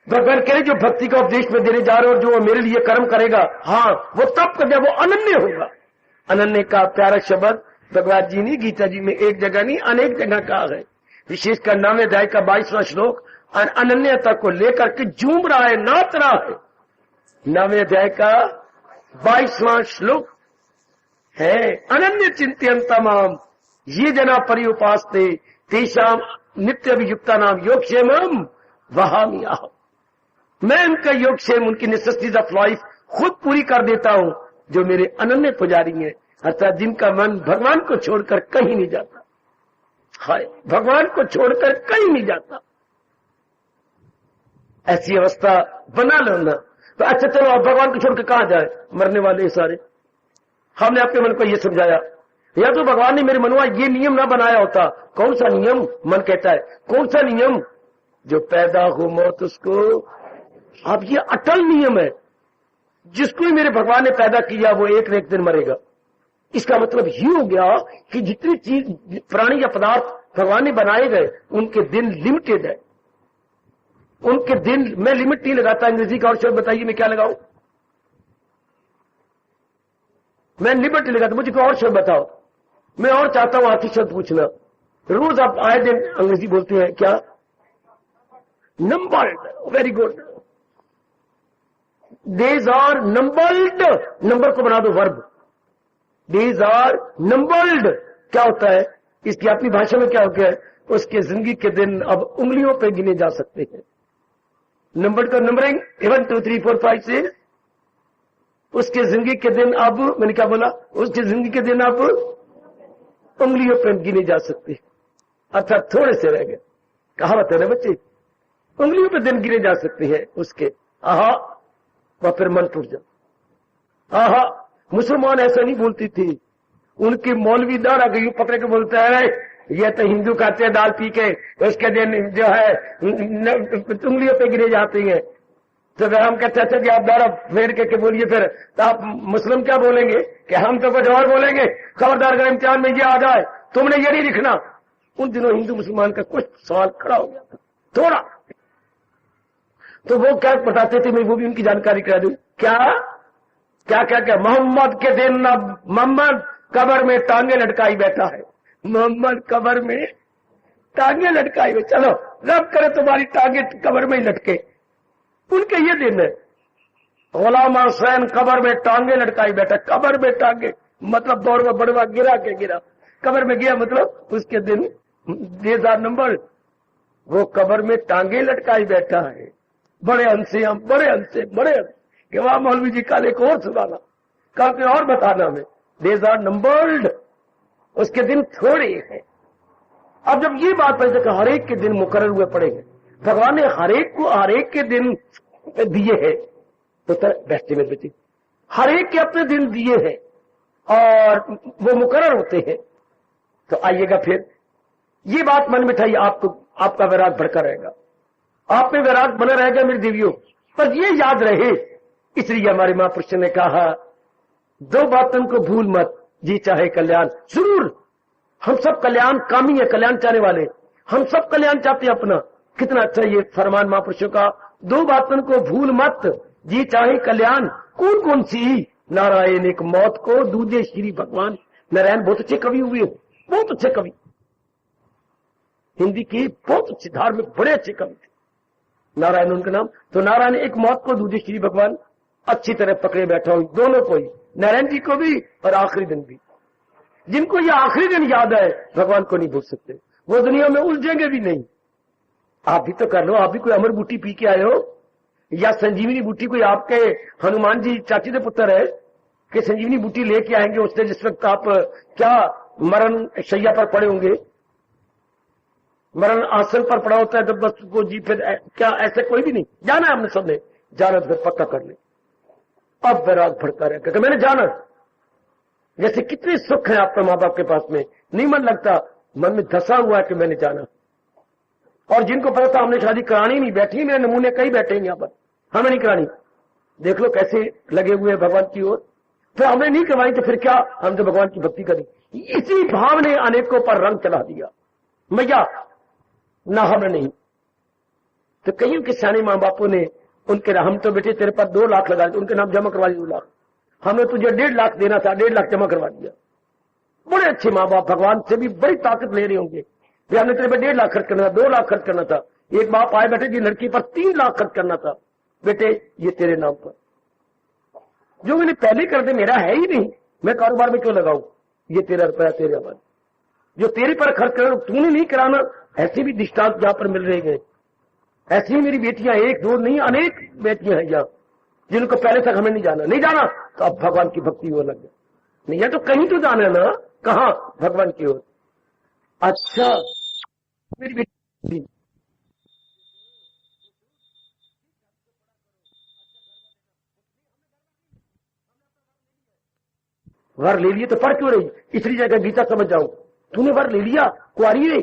भगवान कह रहे जो भक्ति का उपदेश में देने जा रहे हो और जो मेरे लिए कर्म करेगा, हाँ वो तब कर जब वो अनन्य होगा। अनन्य का प्यारा शब्द भगवान जी ने गीता जी में एक जगह नहीं अनेक जगह कहा है, विशेषकर 9वें अध्याय का 22वां श्लोक अनन्यता को लेकर के झूम रहा है, नाच रहा है। 9वें अध्याय का 22वां श्लोक है, अनन्य चिंतन तमाम ये जना परिउपास्ते तेषाम नित्य अभियुक्ता नाम योगक्षेमम वहामि अहम्। मैं उनका योगक्षेम, उनकी नेसेसिटीज ऑफ लाइफ खुद पूरी कर देता हूं जो मेरे अनन्य पुजारी हैं, अर्थात जिनका मन भगवान को छोड़कर कहीं नहीं जाता। हाय, भगवान को छोड़कर कहीं नहीं जाता। ऐसी अवस्था बना लो ना। तो अच्छा चलो अब भगवान को छोड़कर कहां जाए, मरने वाले सारे। हमने अपने मन को यह समझाया, या तो भगवान ने मेरे मनवा ये नियम ना बनाया होता। कौन सा नियम? मन कहता है कौन सा नियम? जो पैदा हो मौत उसको। अब ये अटल नियम है, जिसको ही मेरे भगवान ने पैदा किया वो एक न एक दिन मरेगा। इसका मतलब ये हो गया कि जितनी चीज प्राणी या पदार्थ भगवान ने बनाए गए उनके दिन लिमिटेड है, उनके दिन। मैं लिमिट नहीं लगाता, अंग्रेजी का और शब्द बताइए मैं क्या लगाऊं? मैं लिमिट नहीं लगाता, मुझे कोई और शब्द बताओ। मैं और चाहता हूं आखिरी शब्द पूछना। रोज आप आए दिन अंग्रेजी बोलते हैं क्या? Numbered. Very good, days are numbered. Number को बना दो वर्ब, डेज आर नंबर्ड। क्या होता है? इसकी अपनी भाषा में क्या हो गया है? उसके जिंदगी के दिन अब उंगलियों पे गिने जा सकते हैं। नंबर का नंबरिंग 1 2 3 4 5 6, उसके जिंदगी के दिन अब, मैंने क्या बोला, उसकी जिंदगी के दिन अब उंगलियों पे गिने जा सकते हैं, अर्थात थोड़े से रह गए। कहावत है ना बच्चे, उंगलियों पे दिन गिने जा सकते हैं उसके। आहा, वह फिर मन टूट जाता। आहा, मुसलमान ऐसा नहीं बोलती थी, उनकी मौलवी दारा गई पकड़े के बोलता है ये तो हिंदू खाते हैं दाल पी के, उसके दिन जो है उंगलियों पे गिरे जाती है। तो फिर हम कहते थे कि आप दारा फेर के बोलिए, फिर तो आप मुस्लिम क्या बोलेंगे कि हम तो कुछ और बोलेंगे। खबरदार अगर इम्तिहान में ये आ जाए तुमने ये नहीं लिखना। उन दिनों हिंदू मुसलमान का कुछ सवाल खड़ा हो गया था थोड़ा, तो वो क्या बताते थे, मैं वो भी उनकी जानकारी करा दूं। क्या क्या क्या क्या मोहम्मद के दिन अब मोहम्मद कब्र में टांगे लटकाई बैठा है। मोहम्मद कब्र में टांगे लटकाई हुई, चलो रब करे तुम्हारी टांगे कब्र में ही लटके। उनके ये दिन है। गुलाम हुसैन कब्र में टांगे लटकाई बैठा। कब्र में टांगे मतलब दौड़वा बड़वा गिरा के गिरा, कब्र में गया मतलब उसके दिन 2000 नंबर वो कब्र में टांगे लटकाई बैठा है। बड़े हंसे हम, बड़े हंसे, बड़े हंसे कि वहां मौलवी जी कल एक और सुनाना, कल के और बताना में 2000 नंबर्ड उसके दिन थोड़े हैं। अब जब ये बात पड़ी तो हर एक के दिन मुकर्रर हुए पड़ेंगे, भगवान ने हर एक को हर एक के दिन दिए हैं। तो बैठते में बच्चे हर एक के अपने दिन दिए हैं और वो मुकर्रर होते हैं। तो आइएगा फिर ये बात मन में उठाइए, आपको आपका वैराग भड़का रहेगा, आप में वैराग बना रहेगा मेरे देवियों। पर ये याद रहे, इसलिए हमारे महापुरुष ने कहा दो बातों को भूल मत, जी चाहे कल्याण। जरूर हम सब कल्याण कामी है, कल्याण चाहने वाले, हम सब कल्याण चाहते हैं अपना। कितना अच्छा ये फरमान महापुरुषों का, दो बातों को भूल मत, जी चाहे कल्याण। कौन कौन सी? नारायण एक मौत को, दूजे श्री भगवान। नारायण बहुत अच्छे कवि हुए, बहुत अच्छे कवि, हिंदी की बहुत अच्छे धार्मिक बड़े अच्छे कवि थे, नारायण उनका नाम। तो नारायण एक मौत को, दूजे श्री भगवान अच्छी तरह पकड़े बैठा हूं, दोनों को ही, नारायण जी को भी और आखिरी दिन भी। जिनको ये आखिरी दिन याद है भगवान को नहीं भूल सकते, वो दुनिया में उलझेंगे भी नहीं। आप भी तो कर लो, आप भी कोई अमर बूटी पी के आए हो, या संजीवनी बूटी कोई आपके हनुमान जी चाची के पुत्र है कि संजीवनी बूटी लेके आएंगे उससे जिस वक्त आप क्या मरण शैया पर पड़े होंगे, मरण आसन पर पड़ा होता है तो बस वो जी फिर क्या ऐसे कोई भी नहीं। जाना है हमने सबने, जाना तो फिर पक्का कर ले। अब वैराग भड़का रहेगा कि मैंने जाना। जैसे कितने सुख है आपके माँ बाप के पास में, नहीं मन लगता, मन में धसा हुआ है कि मैंने जाना। और जिनको पता था हमने शादी करानी नहीं, बैठी मेरे नमूने कई बैठे हैं यहाँ पर, हमें नहीं करानी, देख लो कैसे लगे हुए हैं भगवान की ओर। फिर हमने नहीं करवाई तो फिर क्या, हम तो भगवान की भक्ति करी। इसी भाव ने अनेकों पर रंग चला दिया, मैया ना हमें नहीं। तो कईयों के सियाने माँ बापों ने उनके, हम तो बेटे तेरे पर 2 लाख लगा, उनके नाम जमा करवा दिए 2 लाख, हमने तुझे 1.5 लाख देना था, 1.5 लाख जमा करवा दिया। बड़े अच्छे माँ बाप, भगवान से भी बड़ी ताकत ले रहे होंगे। हमने तेरे पर 1.5 लाख खर्च करना था, 2 लाख खर्च करना था। एक बाप आए बैठे जी लड़की पर 3 लाख खर्च करना था, बेटे ये तेरे नाम पर, जो मैंने पहले कर दे, मेरा है ही नहीं, मैं कारोबार में क्यों लगाऊं, ये तेरा रुपया तेरे पर, जो तेरे पर खर्च कर तूने नहीं कराना। ऐसे भी दृष्टांत जहां पर मिल रहे हैं, ऐसी ही मेरी बेटियां 1-2 नहीं अनेक बेटियां हैं यहाँ, जिनको पहले तक हमें नहीं जाना, नहीं जाना तो अब भगवान की भक्ति हो लग गया। नहीं है तो कहीं तो जाना है ना, कहां, भगवान की ओर। अच्छा मेरी बेटी वर ले लिए तो पढ़ क्यों रही, इसलिए जगह गीता समझ जाऊं। तूने वर ले लिया, कुआरी रे,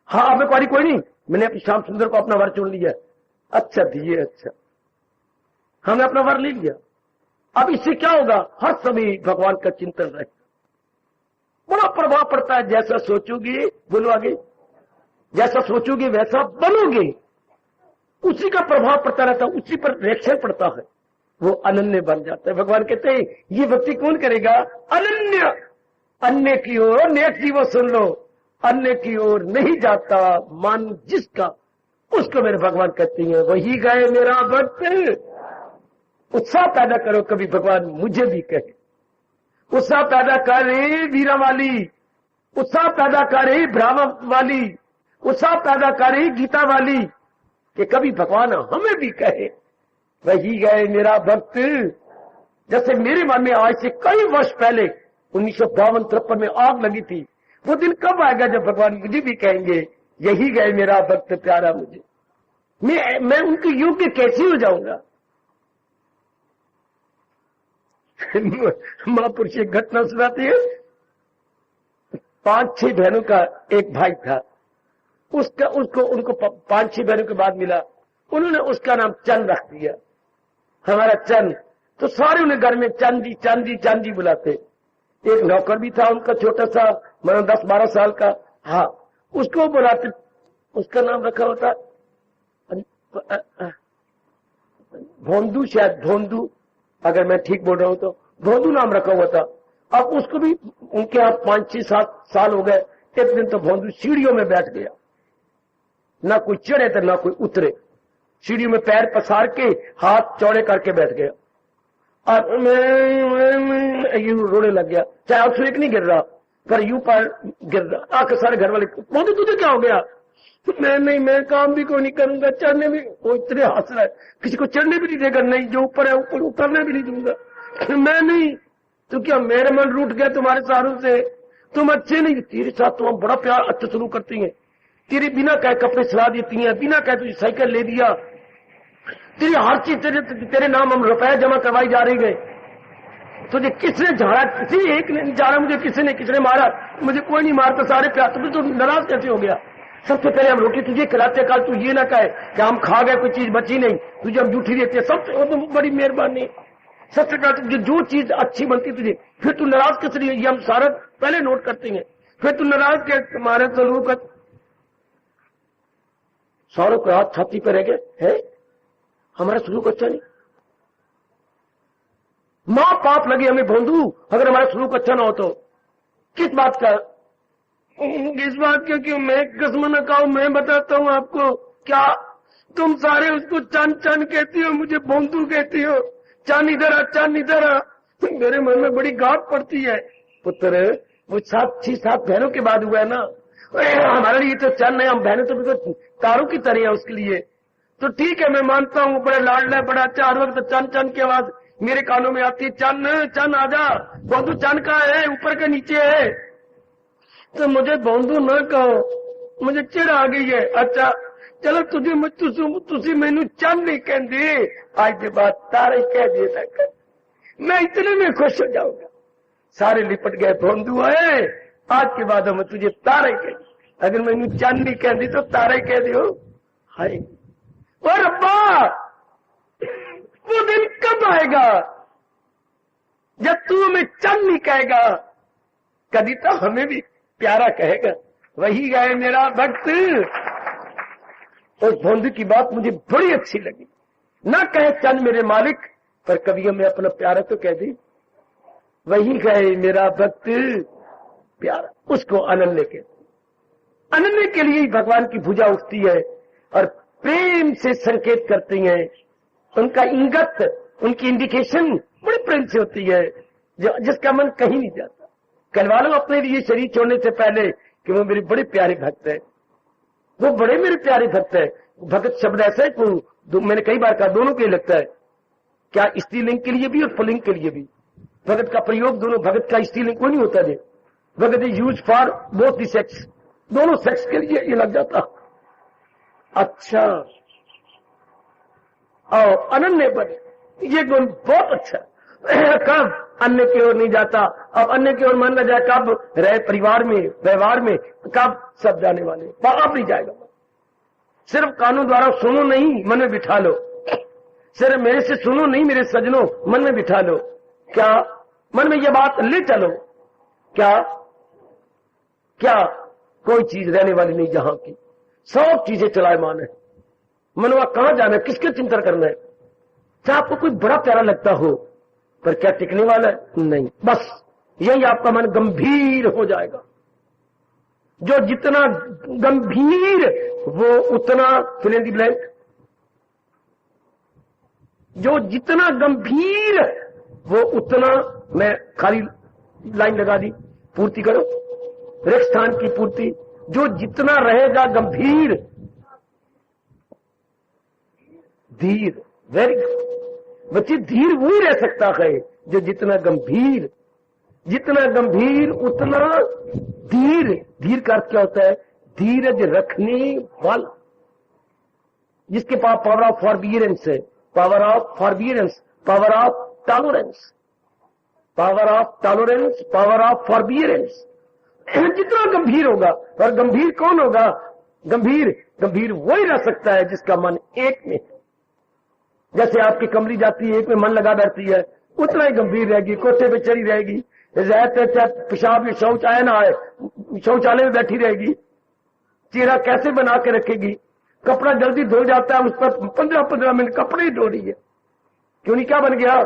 हाँ अब मैं कुआरी कोई नहीं, मैंने अपनी श्याम सुंदर को अपना वर चुन लिया। अच्छा दिए, अच्छा हमने अपना वर ले लिया, अब इससे क्या होगा, हर समय भगवान का चिंतन रहे, बड़ा प्रभाव पड़ता है। जैसा सोचोगे, बोलो आगे, जैसा सोचोगे वैसा बनोगे, उसी का प्रभाव पड़ता रहता है, उसी पर रिएक्शन पड़ता है, वो अनन्य बन जाता है। भगवान कहते हैं ये भक्ति कौन करेगा, अनन्य। अन्य की ओर, नेक जीवो सुन लो, अन्य की ओर नहीं जाता मन जिसका, उसको मेरे भगवान कहते हैं वही गए मेरा भक्त। उत्साह पैदा करो, कभी भगवान मुझे भी कहे, उत्साह पैदा करे वीरा वाली, उत्साह पैदा करे ब्राह्मण वाली, उत्साह पैदा करे गीता वाली, कि कभी भगवान हमें भी कहे वही गए मेरा भक्त। जैसे मेरे मन में आज से कई वर्ष पहले 1952-53 में आग लगी थी, वो दिन कब आएगा जब भगवान मुझे भी कहेंगे यही गए मेरा भक्त प्यारा मुझे, मैं उनके योग्य कैसे हो जाऊंगा। महापुरुष एक घटना सुनाती है, 5-6 बहनों का एक भाई था, उनको 5-6 बहनों के बाद मिला, उन्होंने उसका नाम चंद रख दिया, हमारा चंद। तो सारे उन्हें घर में चांदी चांदी चांदी बुलाते। एक नौकर भी था उनका छोटा सा, मतलब 10-12 साल का, हाँ उसको बुलाते, उसका नाम रखा होता भोंदू, शायद भोंदू, अगर मैं ठीक बोल रहा हूं तो भोंदू नाम रखा हुआ था। अब उसको भी उनके यहाँ 5-6-7 साल हो गए। एक दिन तो भोंदू सीढ़ियों में बैठ गया, ना कोई चढ़े तो ना कोई उतरे, सीढ़ी में पैर पसार के हाथ चौड़े करके बैठ गया और मैं यूं रोने लग गया। चाहे आंसू एक नहीं गिर रहा, पर यूं पर गिर रहा। आके सारे घर वाले, बोलते तुझे क्या हो गया, मैं नहीं, मैं काम भी कोई नहीं करूंगा, चढ़ने भी, वो इतने हंस रहा है, किसी को चढ़ने भी नहीं देगा, नहीं जो ऊपर है ऊपर उतरने भी नहीं दूंगा, मैं नहीं। तो क्या मेरा मन रूठ गया तुम्हारे सहारों से, तुम अच्छे नहीं, तेरे साथ तुम बड़ा प्यार अच्छा शुरू करती हैं, तेरे बिना कहे कपड़े सिला देती हैं, बिना कहे तुझे साइकिल ले दिया, तेरी हर चीज तेरे नाम हम रुपए जमा करवाई जा रही गए, तुझे किसने झाड़ा, किसी एक ने झाड़ा, मुझे किसने मारा, मुझे कोई नहीं मारता, सारे प्यार, तो नाराज कैसे हो गया। सबसे पहले हम रोटी तुझे खिलाते, कल तू ये ना कहे कि हम खा गए, कोई चीज बची नहीं, तुझे हम जूठी देते, सबसे तो बड़ी मेहरबानी। सबसे पहले तुझे जो चीज अच्छी बनती तुझे, फिर तू नाराज किस लिए, ये हम सारा पहले नोट करते हैं, फिर तू नाराज के तुम्हारे स्वरूप का सौरों के हाथ छाती पर रह गए है, हमारा सलूक अच्छा नहीं, मां पाप लगे हमें भोंदू, अगर हमारा सलूक अच्छा ना हो तो। किस बात का, इस बात का कि मैं कसम न खाऊं, मैं बताता हूं आपको, क्या तुम सारे उसको चंद चंद कहती हो, मुझे भोंदू कहती हो, चांदी धरा चांदी धरा, मेरे मन में बड़ी गांठ पड़ती है। पुत्र वो 6-7 बहनों के बाद हुआ है ना। हमारे लिए तो चंद है, हम बहनों तो बिल्कुल तारों की तरह है उसके लिए। तो ठीक है, मैं मानता हूँ बड़ा लाडला है, बड़ा अच्छा, हर वक्त चंद चंद की आवाज मेरे कानों में आती है, चंद चंद आजा। बोंधु चंद का है, ऊपर के नीचे है। तो मुझे बोंधु न कहो, मुझे चिड़ आ गई है। अच्छा चलो तुझे मैनू चंद नहीं कहते, आज के बाद तारे कह दिए तक मैं इतने में खुश हो जाऊंगा। सारे लिपट गए, बोंधु है आज के बाद हम तुझे तारे कह, अगर मैनू चंद नहीं कहती तो तारे कह दियो। हाय और अब्बा, वो दिन कब आएगा जब तू हमें चंद नहीं कहेगा, कभी तो हमें भी प्यारा कहेगा। वही गए मेरा भक्त। उस बोंधु की बात मुझे बड़ी अच्छी लगी। ना कहे चंद मेरे मालिक, पर कभी हमें अपना प्यारा तो कह दी। वही गए मेरा भक्त प्यारा, उसको अनन्य के। अनन्य के लिए ही भगवान की भुजा उठती है और प्रेम से संकेत करती हैं। उनका इंगत, उनकी इंडिकेशन बड़े प्रेम से होती है, जिसका मन कहीं नहीं जाता। कहवा लो अपने लिए शरीर छोड़ने से पहले कि वो मेरे बड़े प्यारे भक्त है, वो बड़े मेरे प्यारे भक्त है। भगत शब्द ऐसा है, मैंने कई बार कहा, दोनों के लिए लगता है। क्या स्त्रीलिंग के लिए भी और पुल्लिंग के लिए भी भगत का प्रयोग, दोनों। भगत का स्त्रीलिंग कोई नहीं होता है, भगत is use for both the sex, दोनों सेक्स के लिए ये लग जाता। अच्छा, और अनन्य बने, ये गुण बहुत अच्छा। कब अन्य की ओर नहीं जाता, अब अन्य की ओर मन न जाए, कब रहे परिवार में, व्यवहार में, कब सब जाने वाले, अब नहीं जाएगा। सिर्फ कानों द्वारा सुनो नहीं, मन में बिठा लो। सिर्फ मेरे से सुनो नहीं मेरे सजनों, मन में बिठा लो। क्या मन में ये बात ले चलो, क्या क्या कोई चीज रहने वाली नहीं जहां की, सब चीजें चलायमान है। मनवा कहां जाना है, किसके चिंतन करना है। चाहे आपको कोई बड़ा प्यारा लगता हो, पर क्या टिकने वाला है? नहीं। बस यही आपका मन गंभीर हो जाएगा। जो जितना गंभीर वो उतना फिल इन द ब्लैंक, जो जितना गंभीर वो उतना, मैं खाली लाइन लगा दी, पूर्ति करो, रिक्त स्थान की पूर्ति। जो जितना रहेगा गंभीर, धीर, वेरी गुड बच्चे, धीर वही रह सकता है जो जितना गंभीर, जितना गंभीर उतना धीर। धीर का अर्थ क्या होता है? धीरज रखने वाला, जिसके पास पावर ऑफ फॉरबियरेंस है, power of forbearance, power of tolerance, power of tolerance, power of forbearance. जितना गंभीर होगा, और गंभीर कौन होगा? गंभीर वही रह सकता है जिसका मन एक में। जैसे आपकी कमरी जाती है, एक में मन लगा बैठती है, उतना ही गंभीर रहेगी, कोठे पे चढ़ी रहेगी, रहते चाहे पेशाब में शौच आए ना आए, शौचालय में बैठी रहेगी, चेहरा कैसे बना के रखेगी। कपड़ा जल्दी धो जाता है, उस पर 15-15 मिनट कपड़े ही धो रही है, क्यों नहीं? क्या बन गया?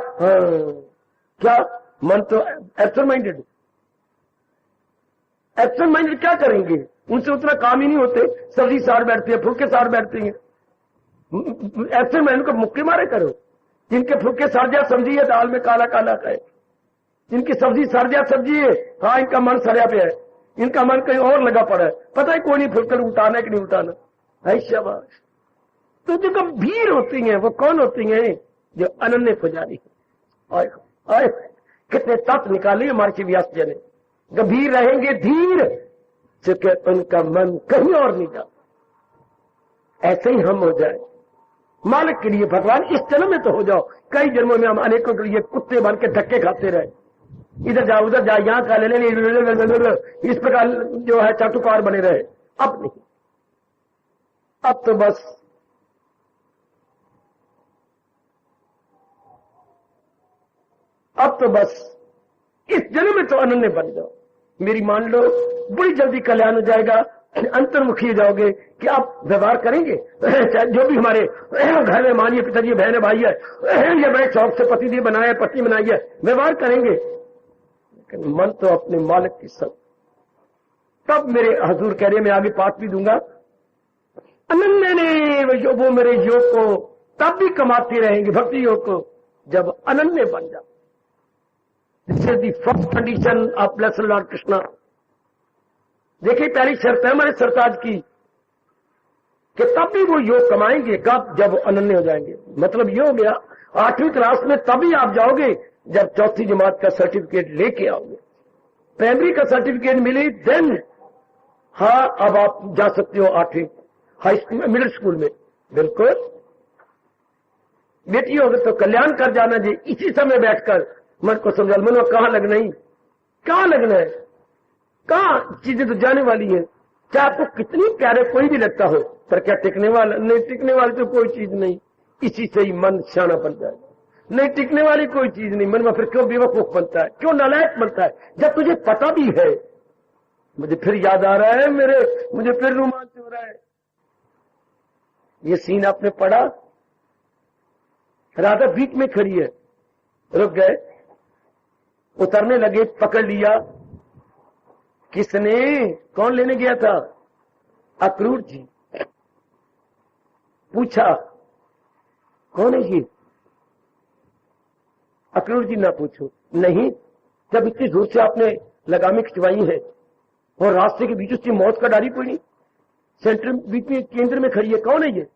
क्या मन तो एब्सेंट माइंडेड। एब्सेंट माइंडेड क्या करेंगे? उनसे उतना काम ही नहीं होते, सब्जी सार बैठती है, फुलके सार बैठती है। ऐसे में इनको मुक्के मारे करो। जिनके फुलके सड़ सब्जी है, दाल में काला काला का है। जिनकी सब्जी सड़ सब्जी है, हाँ इनका मन सड़िया पे है, इनका मन कहीं और लगा पड़ा है, पता ही कोई नहीं फुलकर उठाना है कि नहीं उठाना है। शाबाश। तो जो गंभीर होती हैं वो कौन होती हैं? जो अनन्य पुजारी है। कितने तत्व निकाले महर्षि व्यास जी ने। गंभीर रहेंगे, धीर, क्योंकि उनका मन कहीं और नहीं जाता। ऐसे ही हम हो जाए मालिक के लिए। भगवान इस जन्म में तो हो जाओ, कई जन्मों में हम अनेकों के लिए कुत्ते बन के धक्के खाते रहे, इधर जा उधर जा, यहां खा ले, इस प्रकार जो है चाटुकार बने रहे। अब नहीं, अब तो बस इस जन्म में तो अनन्य बन जाओ। मेरी मान लो बड़ी जल्दी कल्याण हो जाएगा, अंतर्मुखी हो जाओगे कि आप व्यवहार करेंगे। जो भी हमारे घर में मानिए पिताजी बहन भाई है, ये बड़े शौक से पति जी बनाए, पत्नी बनाई है, व्यवहार करेंगे, लेकिन मन तो अपने मालिक की सब। तब मेरे हजूर कह रहे, मैं आगे पाठ भी दूंगा, अनन्य ने वो मेरे योग को तब भी कमाते रहेंगे, भक्ति योग को, जब अनन्य बन जाओ। This is the first condition of blessed Lord Krishna. देखिए पहली शर्त है हमारे सरताज की कि तब भी वो योग कमाएंगे कब, जब वो अनन्य हो जाएंगे। मतलब ये हो गया 8वीं क्लास में तभी आप जाओगे जब चौथी जमात का सर्टिफिकेट लेके आओगे। प्राइमरी का सर्टिफिकेट मिले देन हाँ अब आप जा सकते हो 8वीं हाई स्कूल मिडिल स्कूल में। बिल्कुल बेटी होगी तो कल्याण कर जाना जी। इसी समय बैठकर मन को समझा मन कहाँ लगना ही, कहाँ लगना है, कहाँ चीजें तो जाने वाली है। चाहे आपको कितनी प्यारे कोई भी लगता हो पर क्या टिकने वाला, नहीं टिकने वाली तो कोई चीज नहीं। इसी से ही मन सियाना बन जाएगा। नहीं टिकने वाली कोई चीज नहीं, मन में फिर क्यों बेवकूफ बनता है, क्यों नालायक बनता है जब तुझे पता भी है। मुझे फिर याद आ रहा है मुझे फिर रोमांच हो रहा है। ये सीन आपने पढ़ा, राधा बीच में खड़ी है, रुक गए, उतरने लगे, पकड़ लिया। किसने, कौन लेने गया था? अक्रूर जी। पूछा कौन है ये? अक्रूर जी ना पूछो, नहीं, जब इतनी जोर से आपने लगामें खिंचवाई है और रास्ते के बीच से मौत का डारी पड़ी, सेंटर बीच में केंद्र में खड़ी है, कौन है ये?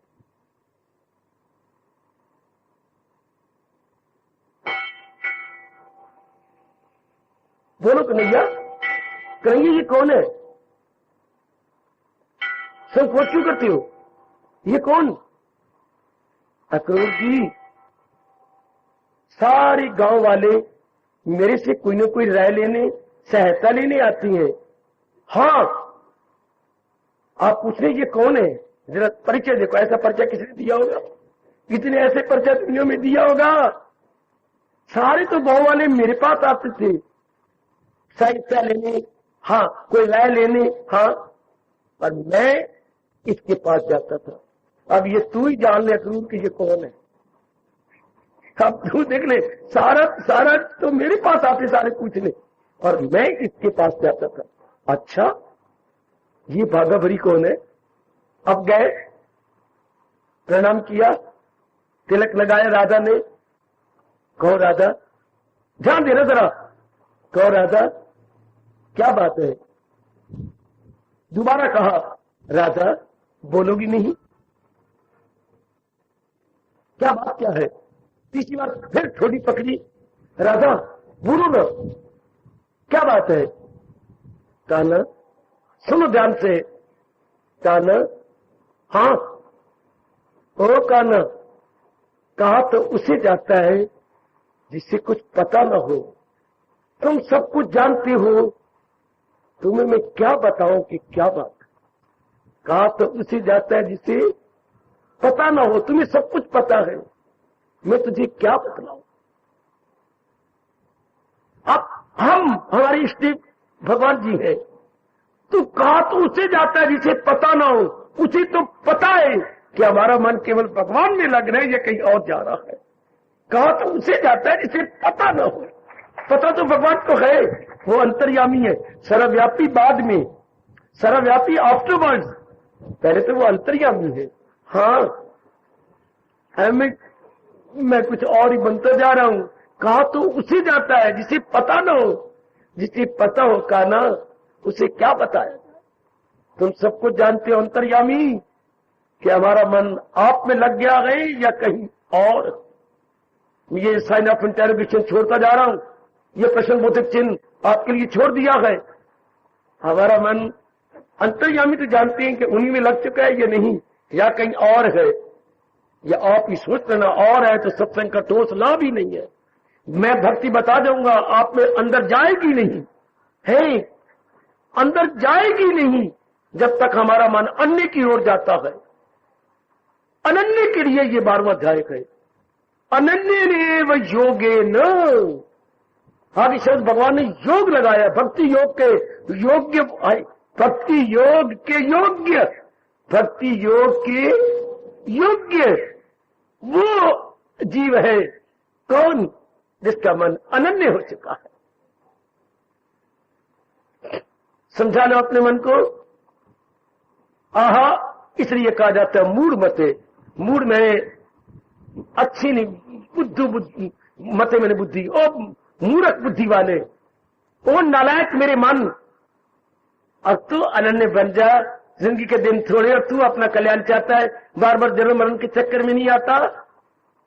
बोलो कन्हैया, कहेंगे ये कौन है? संकोच क्यों करते हो? ये कौन? अक्रूर जी, सारे गांव वाले मेरे से कोई न कोई राय लेने, सहायता लेने आती हैं। हाँ, आप पूछ रहे ये कौन है? जरा परिचय देखो। ऐसा परिचय किसने दिया होगा? कितने ऐसे परिचय दुनिया में दिया होगा? सारे तो गांव वाले मेरे पास आते थे सहायता लेने, हाँ, कोई राय लेने, हाँ, पर मैं इसके पास जाता था। अब ये तू ही जान ले अक्रूर कि ये कौन है। अब तू देख ले, सारा तो मेरे पास आते सारे पूछने, और मैं इसके पास जाता था। अच्छा, ये भागा भरी कौन है? अब गए, प्रणाम किया, तिलक लगाया राधा ने। कहो राधा, ध्यान देना जरा, कहो राधा क्या बात है? दोबारा कहा, राधा बोलोगी नहीं? क्या बात क्या है? तीसरी बार फिर थोड़ी पकड़ी, राधा बोलो ना, क्या बात है? कान्हा सुनो ध्यान से, कान्हा, हाँ, ओ कान्हा, कहा तो उसे जाता है जिससे कुछ पता न हो। तुम सब कुछ जानते हो, तुम्हें मैं क्या बताऊं कि क्या बात? कहा तो उसे जाता है जिसे पता ना हो, तुम्हें सब कुछ पता है, मैं तुझे क्या बतलाऊं? अब हमारे इष्ट भगवान जी है, तो कहा तो उसे जाता है जिसे पता ना हो। उसे तो पता है कि हमारा मन केवल भगवान में लग रहा है या कहीं और जा रहा है। कहा तो उसे जाता है जिसे पता ना हो। पता तो भगवान को है, वो अंतर्यामी है, सर्वव्यापी बाद में, सर्वव्यापी आफ्टरवर्ड्स, पहले तो वो अंतर्यामी है। हाँ, मैं कुछ और ही बनता जा रहा हूं। कहा तो उसे जाता है जिसे पता न हो। जिसे पता हो कान्हा, उसे क्या बताया? तुम सबको जानते हो अंतर्यामी कि हमारा मन आप में लग गया है या कहीं और। ये साइन ऑफ इंटरोगेशन छोड़ता जा रहा हूं, ये प्रश्नबोधक चिन्ह आपके लिए छोड़ दिया है। हमारा मन अंतर्यामी तो जानते हैं कि उन्हीं में लग चुका है या नहीं, या कहीं और है। या आप ही सोच लेना और है तो सत्संग का ठोस लाभ ही नहीं है। मैं भक्ति बता दूंगा, आप में अंदर जाएगी नहीं है, अंदर जाएगी नहीं जब तक हमारा मन अन्य की ओर जाता है। अनन्य के लिए ये 12वां अध्याय है, अनन्य ने व योगे न। आगे शब्द भगवान ने योग लगाया, भक्ति योग के योग्य, भक्ति योग के योग्य, भक्ति योग के योग्य वो जीव है कौन? जिसका मन अनन्य हो चुका है। समझा लो अपने मन को। आहा, इसलिए कहा जाता है मूड मते। मूड में अच्छी नहीं, बुद्धू मते मैंने बुद्धि, ओ मूर्ख बुद्धि वाले, ओ नालायक मेरे मन, और तू अनन्य बन जा, जिंदगी के दिन थोड़े, और तू अपना कल्याण चाहता है, बार बार जन्म मरण के चक्कर में नहीं आता,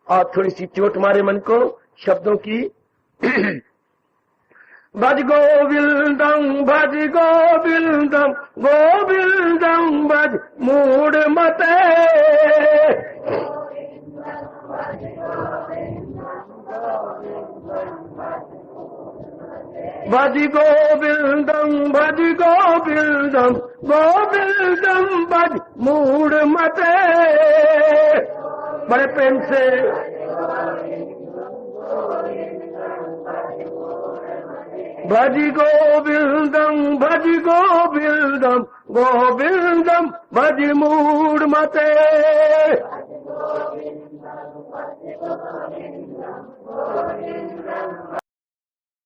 और थोड़ी सी चोट मारे मन को शब्दों की। भज गोविंदम भज गोविंदम गोविंदम भज मूढ़ मते, भज गोविंदम भज गोविंदम गोविंदम भज मूढ़ मते। बड़े प्रेम से भज गोविंदम भज गोविंदम गोविंदम भज मूढ़ मते।